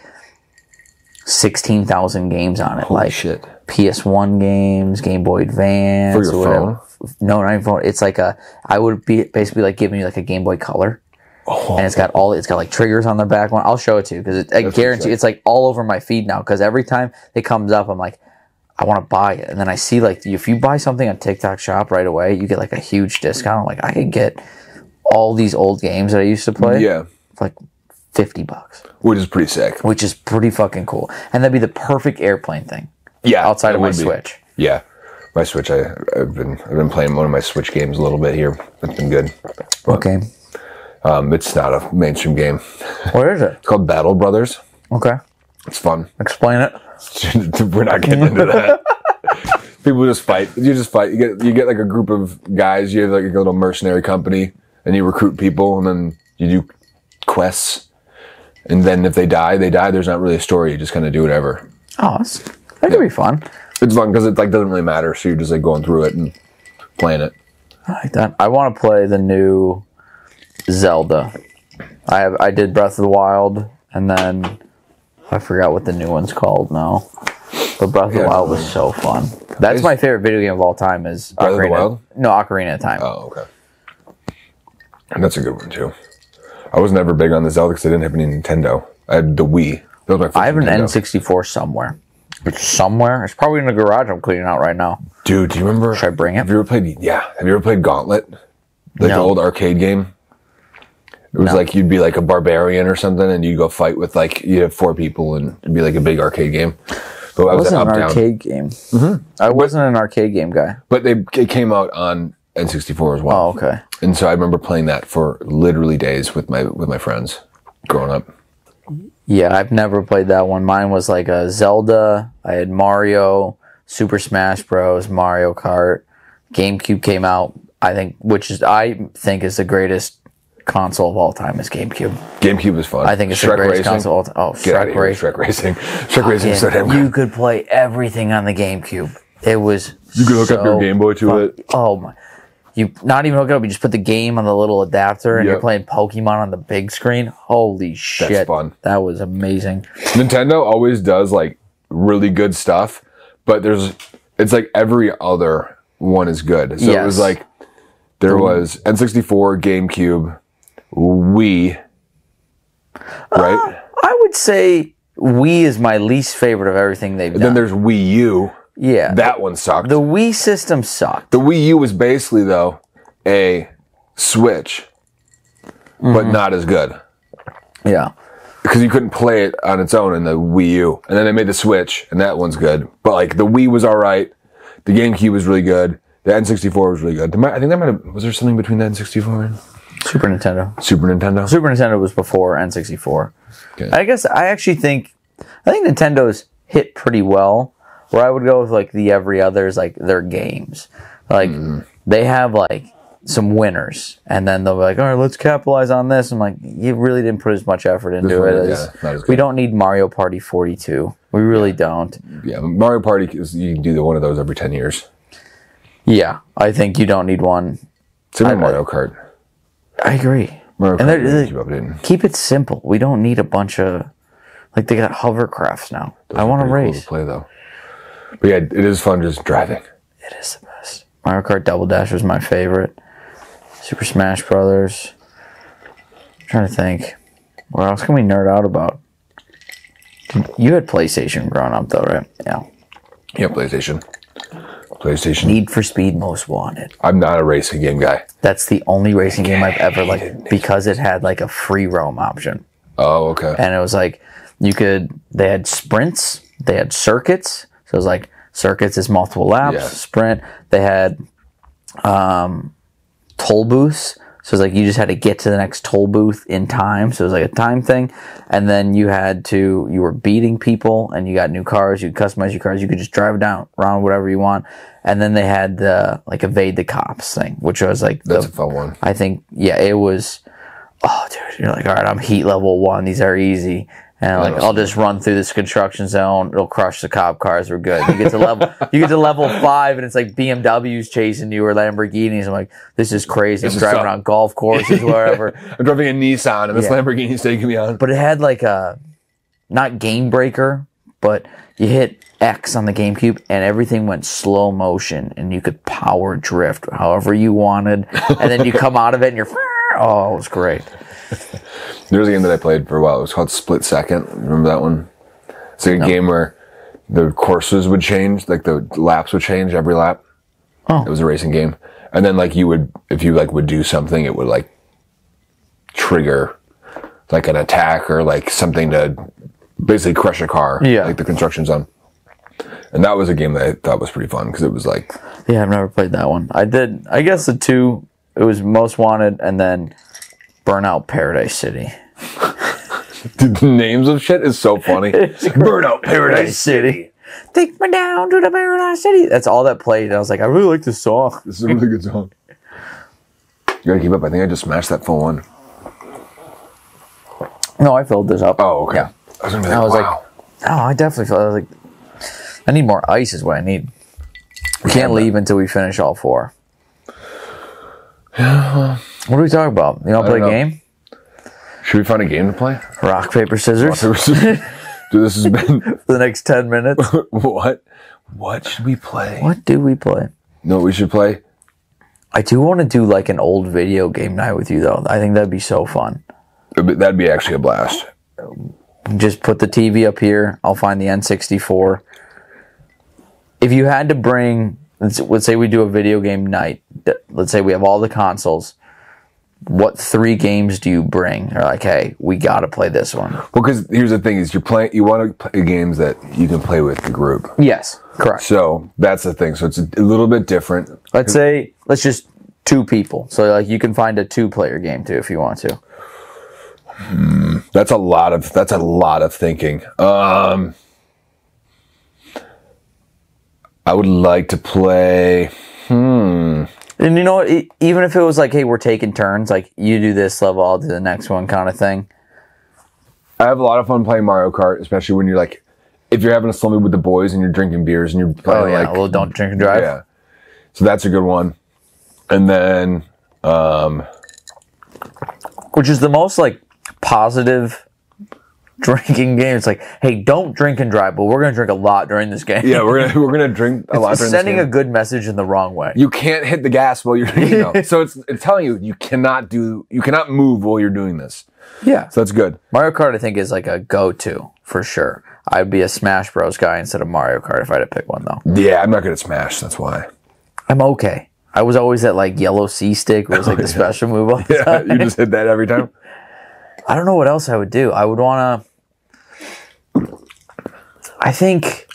16,000 games on it. Holy like shit. PS1 games, Game Boy Advance. For your phone? No, not even phone. It's like I would be basically like giving you like a Game Boy Color. Oh. And it's got like triggers on the back one. I'll show it to you because I guarantee it's like all over my feed now. Because every time it comes up, I'm like, I want to buy it. And then I see like if you buy something on TikTok Shop right away, you get like a huge discount. I'm like, I could get all these old games that I used to play. Yeah. For like $50. Which is pretty sick. Which is pretty fucking cool. And that'd be the perfect airplane thing. Yeah. Outside of my Switch. Yeah. My Switch, I've been playing one of my Switch games a little bit here. It's been good. What game? It's not a mainstream game. What is it? It's called Battle Brothers. Okay. It's fun. Explain it. We're not getting into that. People just fight. You just fight. You get like a group of guys. You have like a little mercenary company, and you recruit people, and then you do quests. And then if they die, they die. There's not really a story. You just kind of do whatever. Oh, that could be fun. It's fun because it like doesn't really matter. So you're just like going through it and playing it. I like that. I want to play the new Zelda. I did Breath of the Wild, and then I forgot what the new one's called now. But Breath of the Wild was so fun. That's my favorite video game of all time. Is Breath of the Wild? No, Ocarina of Time. Oh, okay. And that's a good one too. I was never big on the Zelda because I didn't have any Nintendo. I had the Wii. That was my first I have an Nintendo. N64 somewhere. It's somewhere. It's probably in the garage I'm cleaning out right now. Dude, do you remember? Should I bring it? Have you ever played? Yeah. Have you ever played Gauntlet? Like the old arcade game. It was like you'd be like a barbarian or something, and you'd go fight with like you have 4 people, and it'd be like a big arcade game. But I was an arcade game. Mm-hmm. I wasn't an arcade game guy. But it came out on N64 as well. Oh, okay. And so I remember playing that for literally days with my friends growing up. Yeah, I've never played that one. Mine was like a Zelda. I had Mario, Super Smash Bros, Mario Kart. GameCube came out, I think is the greatest console of all time is GameCube. GameCube is fun. I think it's the greatest console of all time. Oh, Shrek Racing. Shrek Racing. Shrek Racing is so damn good. You could play everything on the GameCube. It was You could hook up your Game Boy to it. Oh my. You not even hook it up, you just put the game on the little adapter and you're playing Pokemon on the big screen. Holy shit. That's fun. That was amazing. Nintendo always does like really good stuff, but it's like every other one is good. So it was like there was N64, GameCube, Wii, right? I would would say Wii is my least favorite of everything they've done. Then there's Wii U. Yeah. That one sucked. The Wii system sucked. The Wii U was basically, though, a Switch, but not as good. Yeah. Because you couldn't play it on its own in the Wii U. And then they made the Switch, and that one's good. But, like, the Wii was all right. The GameCube was really good. The N64 was really good. I think that might have... Was there something between the N64 and... Super Nintendo. Super Nintendo? Super Nintendo was before N64. Okay. I guess I actually think... I think Nintendo's hit pretty well. Where I would go with, like, the every others, like, their games. Like, they have, like... some winners, and then they'll be like, all right, let's capitalize on this. I'm like, you really didn't put as much effort into it. Not as good. We don't need Mario Party 42. We really don't. Yeah, Mario Party, you can do one of those every 10 years. Yeah, I think you don't need one. Same with Mario Kart. I agree. Mario Kart, keep it simple. We don't need a bunch of, like, they got hovercrafts now. I want to race. Cool to play, though. But yeah, it is fun just driving. It is the best. Mario Kart Double Dash was my favorite. Super Smash Brothers. I'm trying to think. What else can we nerd out about? You had PlayStation growing up, though, right? Yeah. Yeah, PlayStation. Need for Speed Most Wanted. I'm not a racing game guy. That's the only racing game I've ever liked because it had like a free roam option. Oh, okay. And it was like they had sprints, they had circuits. So it was like circuits is multiple laps, sprint. They had toll booths. So it's like you just had to get to the next toll booth in time. So it was like a time thing. And then you were beating people and you got new cars. You could customize your cars. You could just drive down, around whatever you want. And then they had the like evade the cops thing, which was like that's a fun one. I think, yeah, it was, oh dude, you're like, all right, I'm heat level 1. These are easy. And like, I'll just run through this construction zone. It'll crush the cop cars. We're good. You get to level 5, and it's like BMWs chasing you or Lamborghinis. I'm like, this is crazy. I'm driving around golf courses, wherever. I'm driving a Nissan, and this Lamborghini's taking me on. But it had like a, not game breaker, but you hit X on the GameCube, and everything went slow motion, and you could power drift however you wanted. And then you come out of it, and you're, oh, it was great. There was a game that I played for a while. It was called Split Second. Remember that one? It's like a game where the courses would change, like the laps would change every lap. Oh. It was a racing game. And then like if you like would do something, it would like trigger like an attack or like something to basically crush a car. Yeah. Like the construction zone. And that was a game that I thought was pretty fun because it was like... Yeah, I've never played that one. I did, I guess the two, it was Most Wanted and then Burnout Paradise City. Dude, the names of shit is so funny. Burnout Paradise City. Take me down to the Paradise City. That's all that played. And I was like, I really like this song. This is a really good song. You gotta keep up. I think I just smashed that full one. No, I filled this up. Oh, okay. Yeah. I was, like, wow. Oh, I definitely felt, I was like, I need more ice is what I need. We can't leave until we finish all 4. Yeah. What are we talking about? You want to play a game? Should we find a game to play? Rock, paper, scissors? Dude, this has been... For the next 10 minutes? What? What should we play? What do we play? No, we should play? I do want to do like an old video game night with you, though. I think that'd be so fun. That'd be actually a blast. Just put the TV up here. I'll find the N64. If you had to bring... Let's say we do a video game night. Let's say we have all the consoles. What 3 games do you bring? Or like, hey, we got to play this one. Well, because here's the thing: is you want to play games that you can play with the group. Yes, correct. So that's the thing. So it's a little bit different. Let's just 2 people. So like you can find a 2-player game too if you want to. That's a lot of thinking. I would like to play. And you know what? Even if it was like, hey, we're taking turns, like you do this level, I'll do the next one kind of thing. I have a lot of fun playing Mario Kart, especially when you're like, if you're having a slummy with the boys and you're drinking beers and you're playing well, don't drink and drive. Yeah. So that's a good one. And then, which is the most like positive drinking game. It's like, hey, don't drink and drive, but we're gonna drink a lot during this game. Yeah, we're gonna drink a lot during this game. Sending a good message in the wrong way. You can't hit the gas while you're, so it's telling you cannot move while you're doing this. Yeah. So that's good. Mario Kart, I think, is like a go-to for sure. I'd be a Smash Bros guy instead of Mario Kart if I had to pick one, though. Yeah, I'm not good at Smash. That's why. I'm okay. I was always at like yellow C stick, where it was like the special move. All the time. You just hit that every time. I don't know what else I would do. I would want to. I think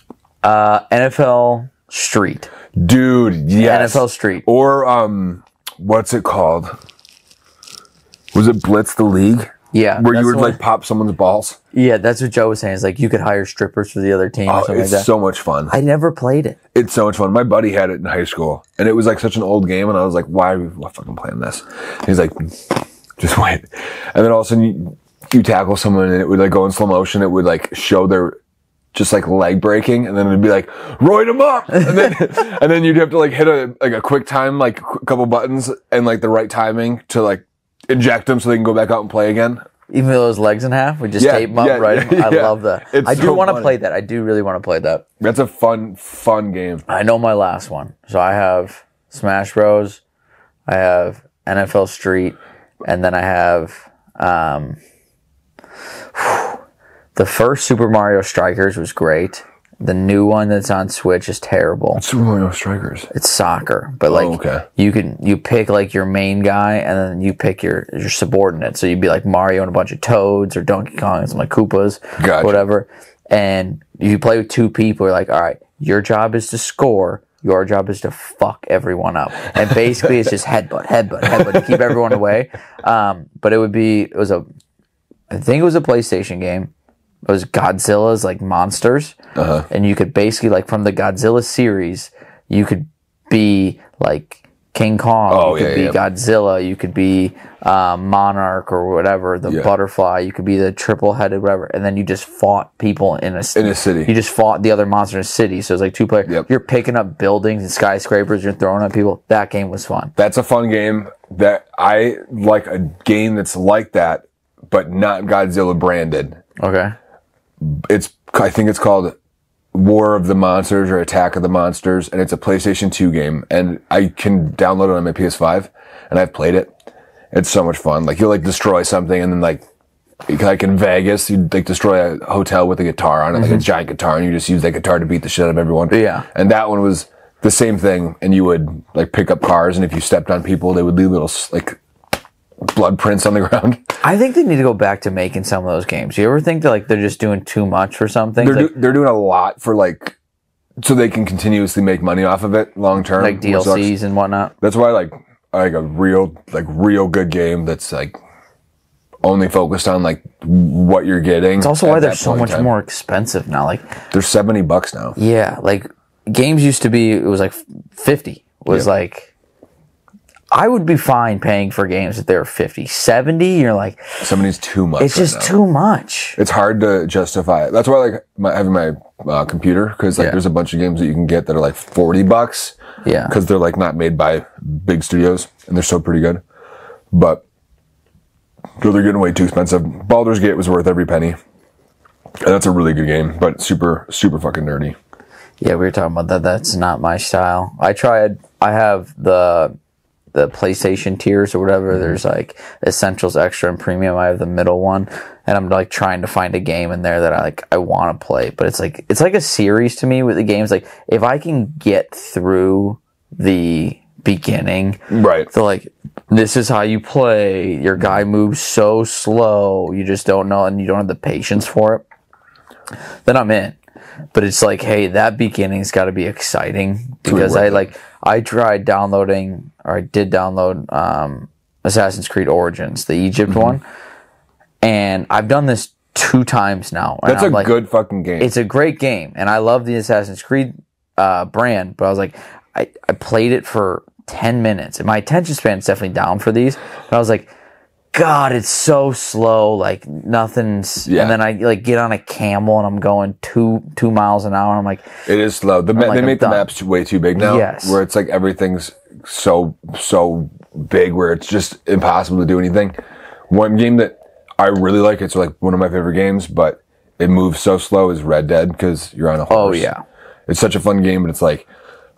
NFL Street. Dude, yes. NFL Street. Or what's it called? Was it Blitz the League? Yeah. Where you would like pop someone's balls? Yeah, that's what Joe was saying. It's like you could hire strippers for the other team or something like that. It's so much fun. I never played it. It's so much fun. My buddy had it in high school, and it was like such an old game, and I was like, why are we fucking playing this? And he's like, just wait. And then all of a sudden you tackle someone, and it would like go in slow motion. It would like show their just like leg breaking, and then it'd be like, roid them up, and then and then you'd have to like hit a quick time, like a couple buttons, and like the right timing to like inject them so they can go back out and play again. Even though those legs in half, we just tape them up, right? I love that. I do want to play that. I do really want to play that. That's a fun game. I know my last one. So I have Smash Bros. I have NFL Street, and then I have the first Super Mario Strikers was great. The new one that's on Switch is terrible. Super Mario Strikers. It's soccer, but like you pick like your main guy, and then you pick your subordinate. So you'd be like Mario and a bunch of Toads, or Donkey Kong and some like Koopas, whatever. And you play with two people. You're like, all right, your job is to score. Your job is to fuck everyone up. And basically, it's just headbutt to keep everyone away. But I think it was a PlayStation game. It was Godzilla's like monsters, and you could basically like from the Godzilla series, you could be like King Kong, you could be Godzilla, you could be Monarch or whatever, the butterfly, you could be the triple-headed whatever, and then you just fought people in a city. You just fought the other monster in a city, so it's like two players. You're picking up buildings and skyscrapers, you're throwing at people. That game was fun. That's a fun game. That I like a game that's like that, but not Godzilla branded. Okay. I think it's called War of the Monsters or Attack of the Monsters, and it's a PlayStation 2 game, and I can download it on my PS5, and I've played it. It's so much fun. Like, you'll like destroy something, and then like in Vegas, you'd like destroy a hotel with a guitar on it, like a giant guitar, and you just use that guitar to beat the shit out of everyone. Yeah. And that one was the same thing, and you would like pick up cars, and if you stepped on people, they would leave little like blood prints on the ground. I think they need to go back to making some of those games. You ever think that like they're just doing too much for something? They're doing a lot for like so they can continuously make money off of it long term, like DLCs and whatnot. That's why I like a real good game that's like only focused on like what you're getting. It's also why they're so much more expensive now. Like they're $70 now. Yeah, like games used to be, it was like 50. Was like, I would be fine paying for games if they were 50. 70, you're like, 70 is too much. It's just too much. It's hard to justify it. That's why I like having my computer, because like there's a bunch of games that you can get that are like $40. Yeah. Because they're like not made by big studios and they're still pretty good. But they're getting way too expensive. Baldur's Gate was worth every penny. And that's a really good game, but super, super fucking nerdy. Yeah, we were talking about that. That's not my style. I have the PlayStation tiers or whatever. There's like Essentials, Extra, and Premium. I have the middle one, and I'm like trying to find a game in there that I want to play. But it's like a series to me with the games. Like if I can get through the beginning, right? So like this is how you play. Your guy moves so slow, you just don't know, and you don't have the patience for it. Then I'm in. But it's like, hey, that beginning's got to be exciting, because I tried downloading, or I did download Assassin's Creed Origins, the Egypt one, and I've done this 2 times now. That's a good fucking game. It's a great game, and I love the Assassin's Creed brand, but I was like, I played it for 10 minutes, and my attention span is definitely down for these, but I was like, God, it's so slow, like nothing's, and then I like get on a camel and I'm going two miles an hour. I'm like, it is slow. They make the maps way too big now, where it's like everything's so big where it's just impossible to do anything. One game that I really like it. It's like one of my favorite games, but it moves so slow is Red Dead because you're on a horse. Oh, yeah. It's such a fun game, but it's like,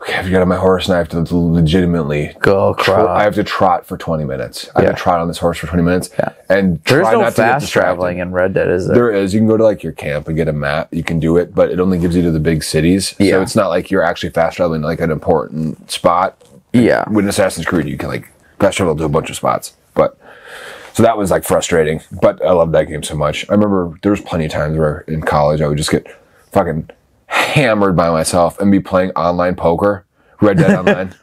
okay, if you got on my horse and I have to legitimately go I have to trot for 20 minutes. I have to trot on this horse for 20 minutes. Yeah. And there's try no not to get fast distracted. traveling in Red Dead, is there? There is. You can go to like your camp and get a map. You can do it, but it only gives you to the big cities. Yeah. So it's not like you're actually fast traveling to like an important spot. Yeah. With Assassin's Creed, you can like fast travel to a bunch of spots. But so that was like frustrating. But I love that game so much. I remember there was plenty of times where in college I would just get fucking hammered by myself and be playing online poker, Red Dead Online.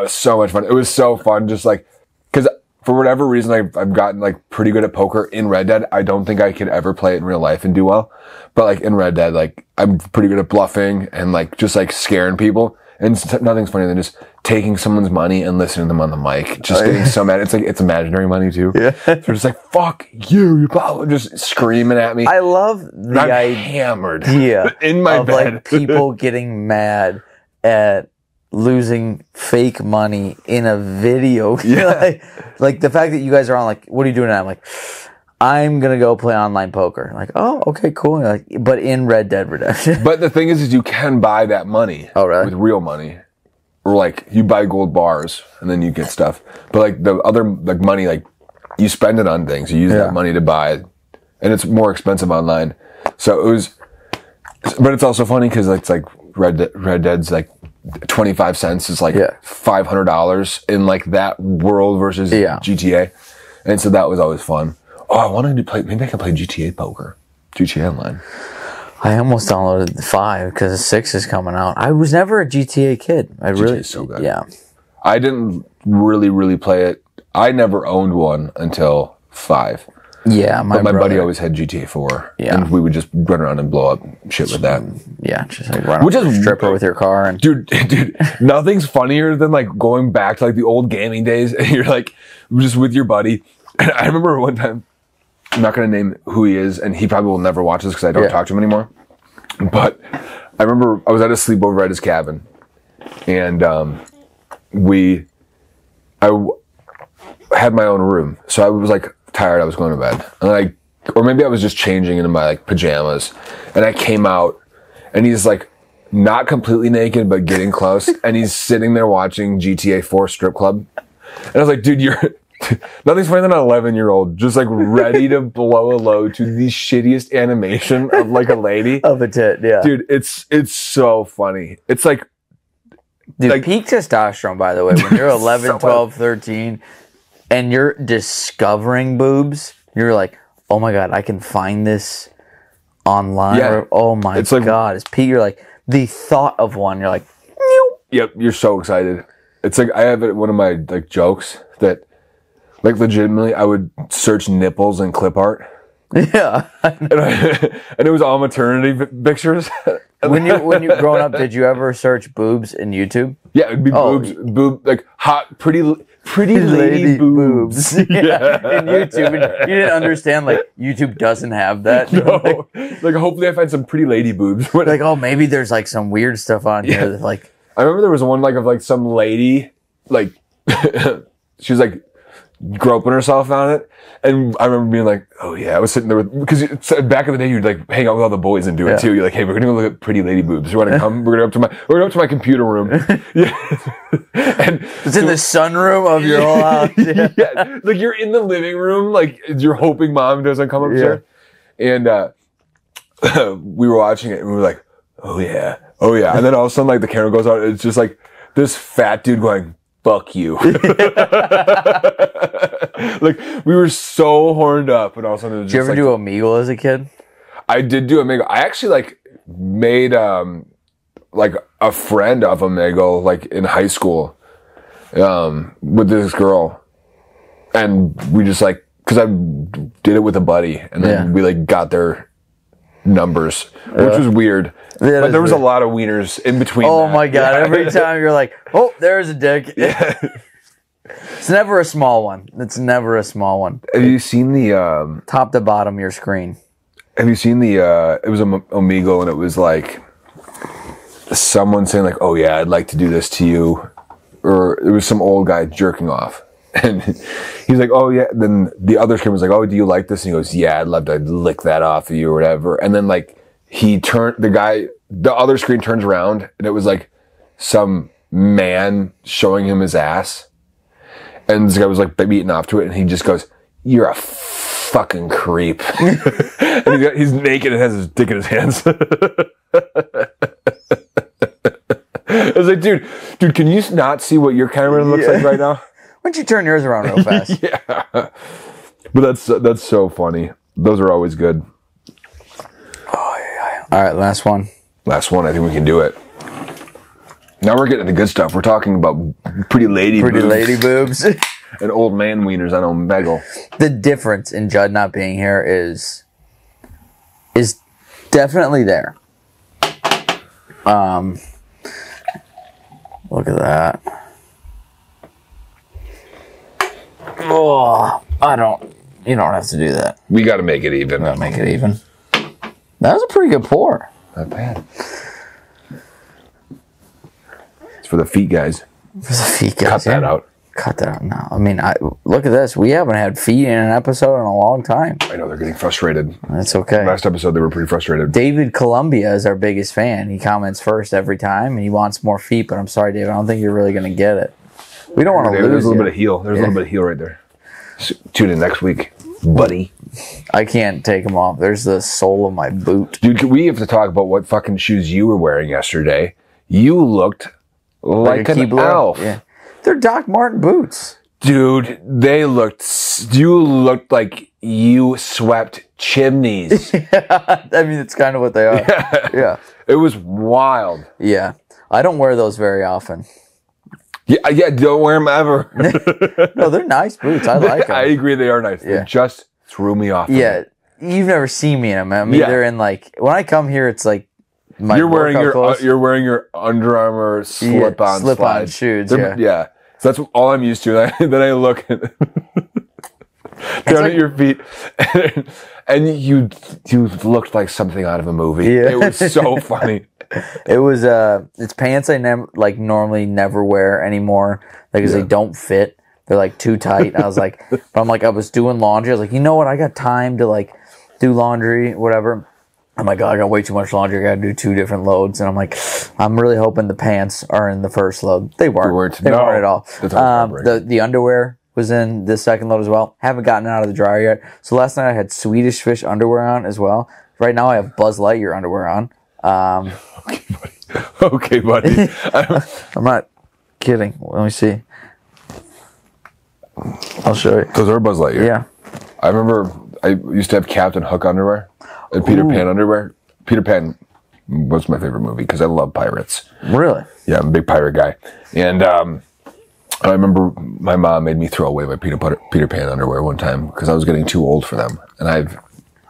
So much fun. It was so fun, just like, because for whatever reason I've gotten like pretty good at poker in Red Dead. I don't think I could ever play it in real life and do well, but like in Red Dead, like I'm pretty good at bluffing and like just like scaring people. And nothing's funnier than just taking someone's money and listening to them on the mic, just getting so mad. It's like, it's imaginary money too. Yeah. They're just like, fuck you, just screaming at me. I love the idea hammered in my of bed. like people getting mad at losing fake money in a video. Yeah. like the fact that you guys are on like, what are you doing now? I'm like, I'm gonna go play online poker. Like, oh, okay, cool. Like, but in Red Dead Redemption. But the thing is you can buy that money. Oh, really? With real money. Or like you buy gold bars and then you get stuff. But like the other like money, like you spend it on things. You use that money to buy, and it's more expensive online. So it was, but it's also funny because it's like Red Dead's like 25 cents is like $500 in like that world versus GTA, and so that was always fun. Oh, I wanted to play. Maybe I can play GTA poker, GTA Online. I almost downloaded 5 because 6 is coming out. I was never a GTA kid. GTA is so good. Yeah. I didn't really play it. I never owned one until 5. Yeah, but my buddy always had GTA 4. Yeah. And we would just run around and blow up shit with that. Yeah, just like run up a stripper with your car. And Dude, nothing's funnier than like going back to like the old gaming days and you're like just with your buddy. And I remember one time, I'm not going to name who he is, and he probably will never watch this because I don't talk to him anymore. But I remember I was at a sleepover at his cabin, and I had my own room, so I was like tired. I was going to bed, and or maybe I was just changing into my like pajamas, and I came out, and he's like not completely naked but getting close, and he's sitting there watching GTA 4 Strip Club, and I was like, dude, nothing's funnier than an 11-year-old just like ready to blow a load to the shittiest animation of like a lady. Of a tit, yeah. Dude, it's so funny. It's like... Dude, like, peak testosterone, by the way. When you're 11, so 12, 13, and you're discovering boobs, you're like, oh my God, I can find this online. Yeah. Or, oh my God. It's peak. You're like, the thought of one, you're like... Yep, you're so excited. It's like, I have one of my like jokes that... Like, legitimately, I would search nipples and clip art. Yeah. and it was all maternity pictures. When you growing up, did you ever search boobs in YouTube? Yeah, it'd be boobs, like hot, pretty lady boobs. Yeah. In YouTube. And you didn't understand, like, YouTube doesn't have that. No. Like, hopefully I find some pretty lady boobs. Like, oh, maybe there's, like, some weird stuff on here. That, like, I remember there was one, like, of, like, some lady, like, she was, like, groping herself on it, and I remember being like, "Oh yeah," I was sitting there because back in the day you'd like hang out with all the boys and do it too. You're like, "Hey, we're gonna go look at pretty lady boobs. You want to come? We're gonna go up to my computer room." Yeah, and it's in the sunroom of your whole house. Yeah, like you're in the living room, like you're hoping mom doesn't come upstairs, and we were watching it and we were like, "Oh yeah, and then all of a sudden like the camera goes out, and it's just like this fat dude going, "Fuck you." Like, we were so horned up, and all of a sudden it was Did you ever do Omegle as a kid? I did do Omegle. I actually, like, made, like, a friend of Omegle, like, in high school, with this girl. And we just, like, because I did it with a buddy, and then we, like, got their numbers, which was weird. Yeah, but there was a lot of wieners in between. Oh my God. Every time you're like, oh, there's a dick. Yeah. It's never a small one. It's never a small one. Have you seen the... top to bottom of your screen. Have you seen the... it was a Omegle, and it was like... Someone saying like, oh yeah, I'd like to do this to you. Or it was some old guy jerking off. And he's like, oh yeah. Then the other screen was like, oh, do you like this? And he goes, yeah, I'd love to lick that off of you or whatever. And then like the other screen turns around and it was like some man showing him his ass. And this guy was like beating off to it. And he just goes, you're a fucking creep. And he's naked and has his dick in his hands. I was like, dude, can you not see what your camera looks like right now? Why don't you turn yours around real fast? Yeah. But that's so funny. Those are always good. Oh, yeah. All right, last one. Last one. I think we can do it. Now we're getting to the good stuff. We're talking about pretty lady boobs. And old man wieners on Omegle. The difference in Judd not being here is definitely there. Look at that. Oh, you don't have to do that. We got to make it even. Gotta make it even. That was a pretty good pour. Not bad. It's for the feet guys. For the feet guys. Cut that out. Cut that out now. I mean, look at this. We haven't had feet in an episode in a long time. I know, they're getting frustrated. That's okay. Last episode, they were pretty frustrated. David Columbia is our biggest fan. He comments first every time, and he wants more feet, but I'm sorry, David, I don't think you're really going to get it. We don't want to lose. There's a little bit of heel. There's a little bit of heel right there. Tune in next week, buddy. I can't take them off. There's the sole of my boot. Dude, we have to talk about what fucking shoes you were wearing yesterday. You looked like an elf. Yeah. They're Doc Marten boots. Dude, you looked like you swept chimneys. Yeah, I mean, it's kind of what they are. Yeah. It was wild. Yeah. I don't wear those very often. Yeah, don't wear them ever. No, they're nice boots. I like them. I agree, they are nice. Yeah. They just threw me off. Yeah. You've never seen me in them. I mean, they're in like, when I come here, it's like, you're wearing your Under Armour slip-on shoes. Yeah. So that's all I'm used to. Then I look down at your feet, and you looked like something out of a movie. Yeah. It was so funny. It was it's pants I normally never wear anymore because they don't fit. They're like too tight. I was like, I was doing laundry. I was like, you know what? I got time to like do laundry, whatever. I'm like, oh, I got way too much laundry. I got to do 2 different loads. And I'm like, I'm really hoping the pants are in the first load. They weren't. They weren't at all. The underwear was in the second load as well. Haven't gotten it out of the dryer yet. So last night I had Swedish Fish underwear on as well. Right now I have Buzz Lightyear underwear on. Okay, buddy. I'm not kidding. Let me see. I'll show you. Those are Buzz Lightyear. Yeah. I remember I used to have Captain Hook underwear. And Peter Pan underwear. Peter Pan was my favorite movie because I love pirates. Really? Yeah, I'm a big pirate guy. And I remember my mom made me throw away my Peter Pan underwear one time because I was getting too old for them. And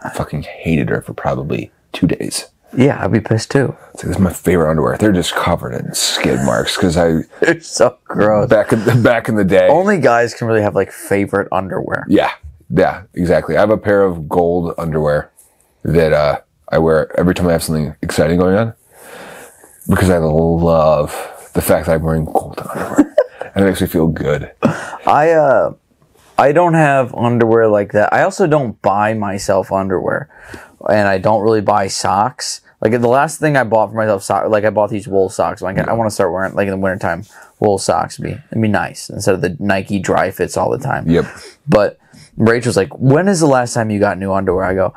I fucking hated her for probably 2 days. Yeah, I'd be pissed too. It's like, this is my favorite underwear. They're just covered in skid marks because they're so gross. Back in the day. Only guys can really have like favorite underwear. Yeah, exactly. I have a pair of gold underwear that I wear every time I have something exciting going on because I love the fact that I'm wearing gold underwear. And it makes me feel good. I don't have underwear like that. I also don't buy myself underwear. And I don't really buy socks. Like the last thing I bought for myself, I bought these wool socks. Like I want to start wearing, like in the wintertime, wool socks. It'd be nice instead of the Nike dry fits all the time. Yep. But Rachel's like, when is the last time you got new underwear? I go,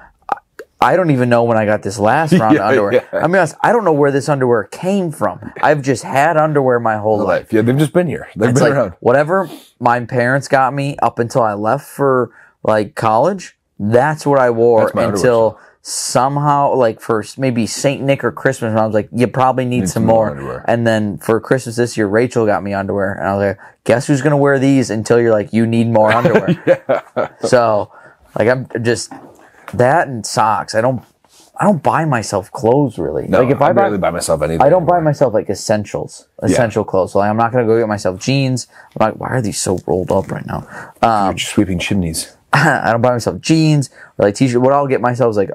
I don't even know when I got this last round of underwear. Yeah. I mean, I don't know where this underwear came from. I've just had underwear my whole life. Yeah, they've just been here. They've been around. Whatever my parents got me up until I left for like college, that's what I wore until somehow, like for maybe St. Nick or Christmas, I was like, you probably need some more underwear. And then for Christmas this year, Rachel got me underwear. And I was like, guess who's going to wear these until you're like, you need more underwear. Yeah. So, like, I'm just... That and socks. I don't buy myself clothes really. No, like if I barely buy myself anything. I don't buy myself like essential clothes. So like, I'm not gonna go get myself jeans. I'm like, why are these so rolled up right now? You're just sweeping chimneys. I don't buy myself jeans or like t-shirt. What I'll get myself is like,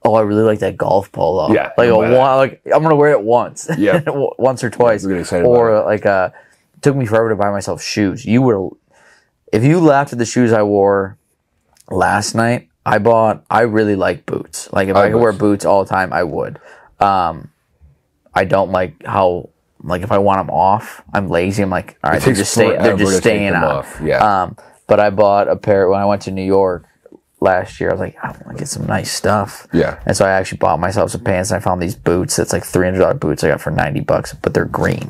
oh, I really like that golf polo. Yeah, like I'm gonna wear it once. Yeah, once or twice. I'm really excited or like it took me forever to buy myself shoes. You would. if you laughed at the shoes I wore last night, I really like boots. Like if I could wear boots all the time, I would. I don't like how, like if I want them off, I'm lazy. I'm like, all right, they're just staying on. Yeah. But I bought a pair when I went to New York last year. I was like, I want to get some nice stuff. Yeah. And so I actually bought myself some pants, and I found these boots. It's like $300 boots I got for $90, but they're green.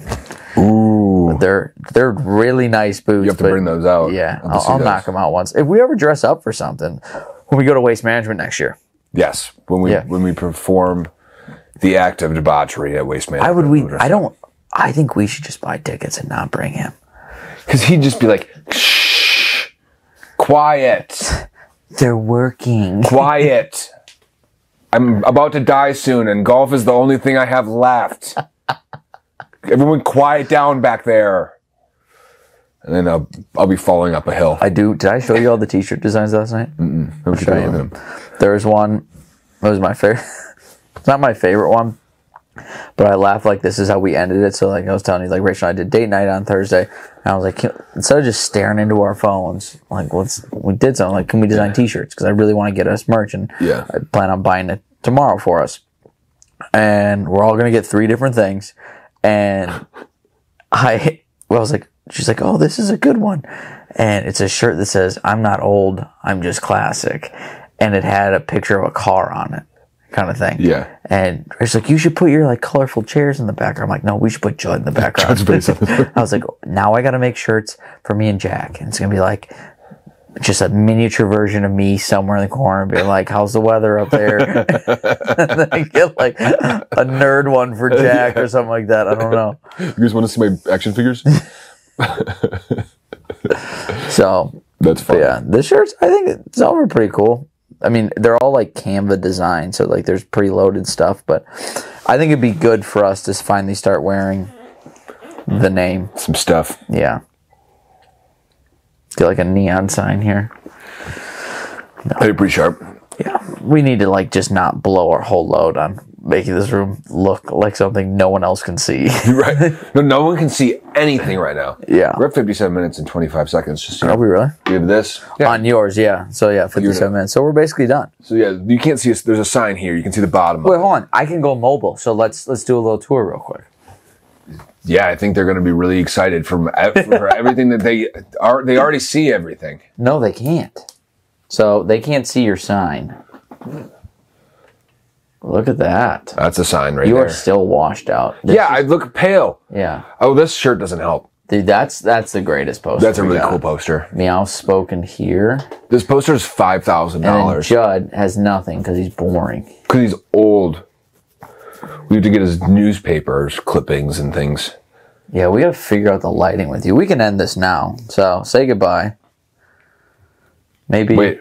Ooh. But they're really nice boots. You have to bring those out. Yeah, I'll knock them out once. If we ever dress up for something, when we go to Waste Management next year. Yes, when we perform the act of debauchery at Waste Management. I think we should just buy tickets and not bring him. Because he'd just be like, shh, quiet. They're working. Quiet. I'm about to die soon, and golf is the only thing I have left. Everyone quiet down back there. And then I'll be falling up a hill. Did I show you all the t-shirt designs last night? I'll show you them. There was one. It was my favorite. It's not my favorite one, but I laughed like this is how we ended it. So like I was telling you, like Rachel and I did date night on Thursday, and I was like, instead of just staring into our phones, like we did something. Like, can we design t-shirts? Because I really want to get us merch, and I plan on buying it tomorrow for us. And we're all gonna get 3 different things. And I was like, she's like, oh, this is a good one. And it's a shirt that says, I'm not old, I'm just classic. And it had a picture of a car on it, kind of thing. Yeah. And it's like, you should put your like colorful chairs in the background. I'm like, no, we should put Judd in the background. I was like, now I got to make shirts for me and Jack. And it's going to be like just a miniature version of me somewhere in the corner, be like, how's the weather up there? And then I get like a nerd one for Jack or something like that. I don't know. You guys want to see my action figures? So that's fun. Yeah, the shirts, I think some are pretty cool. I mean, they're all like Canva design, so like there's pretty loaded stuff, but I think it'd be good for us to finally start wearing the name. Some stuff. Yeah. Get like a neon sign here. No. Hey, pretty sharp. Yeah. We need to like just not blow our whole load on making this room look like something no one else can see. Right. No one can see anything right now. Yeah. We're at 57 minutes and 25 seconds. Just Are we really? We have this. Yeah. On yours, yeah. So yeah, 57 minutes. So we're basically done. So yeah, you can't see us. There's a sign here. You can see the bottom. Wait, hold on. I can go mobile. So let's do a little tour real quick. Yeah, I think they're going to be really excited for everything that they already see everything. No, they can't. So they can't see your sign. Look at that. That's a sign right there. You are still washed out. I look pale. Yeah. Oh, this shirt doesn't help. Dude, that's the greatest poster. That's a really cool poster. Meow spoken here. This poster is $5,000. And Judd has nothing because he's boring. Because he's old. We have to get his newspapers, clippings, and things. Yeah, we got to figure out the lighting with you. We can end this now. So, say goodbye. Maybe. Wait.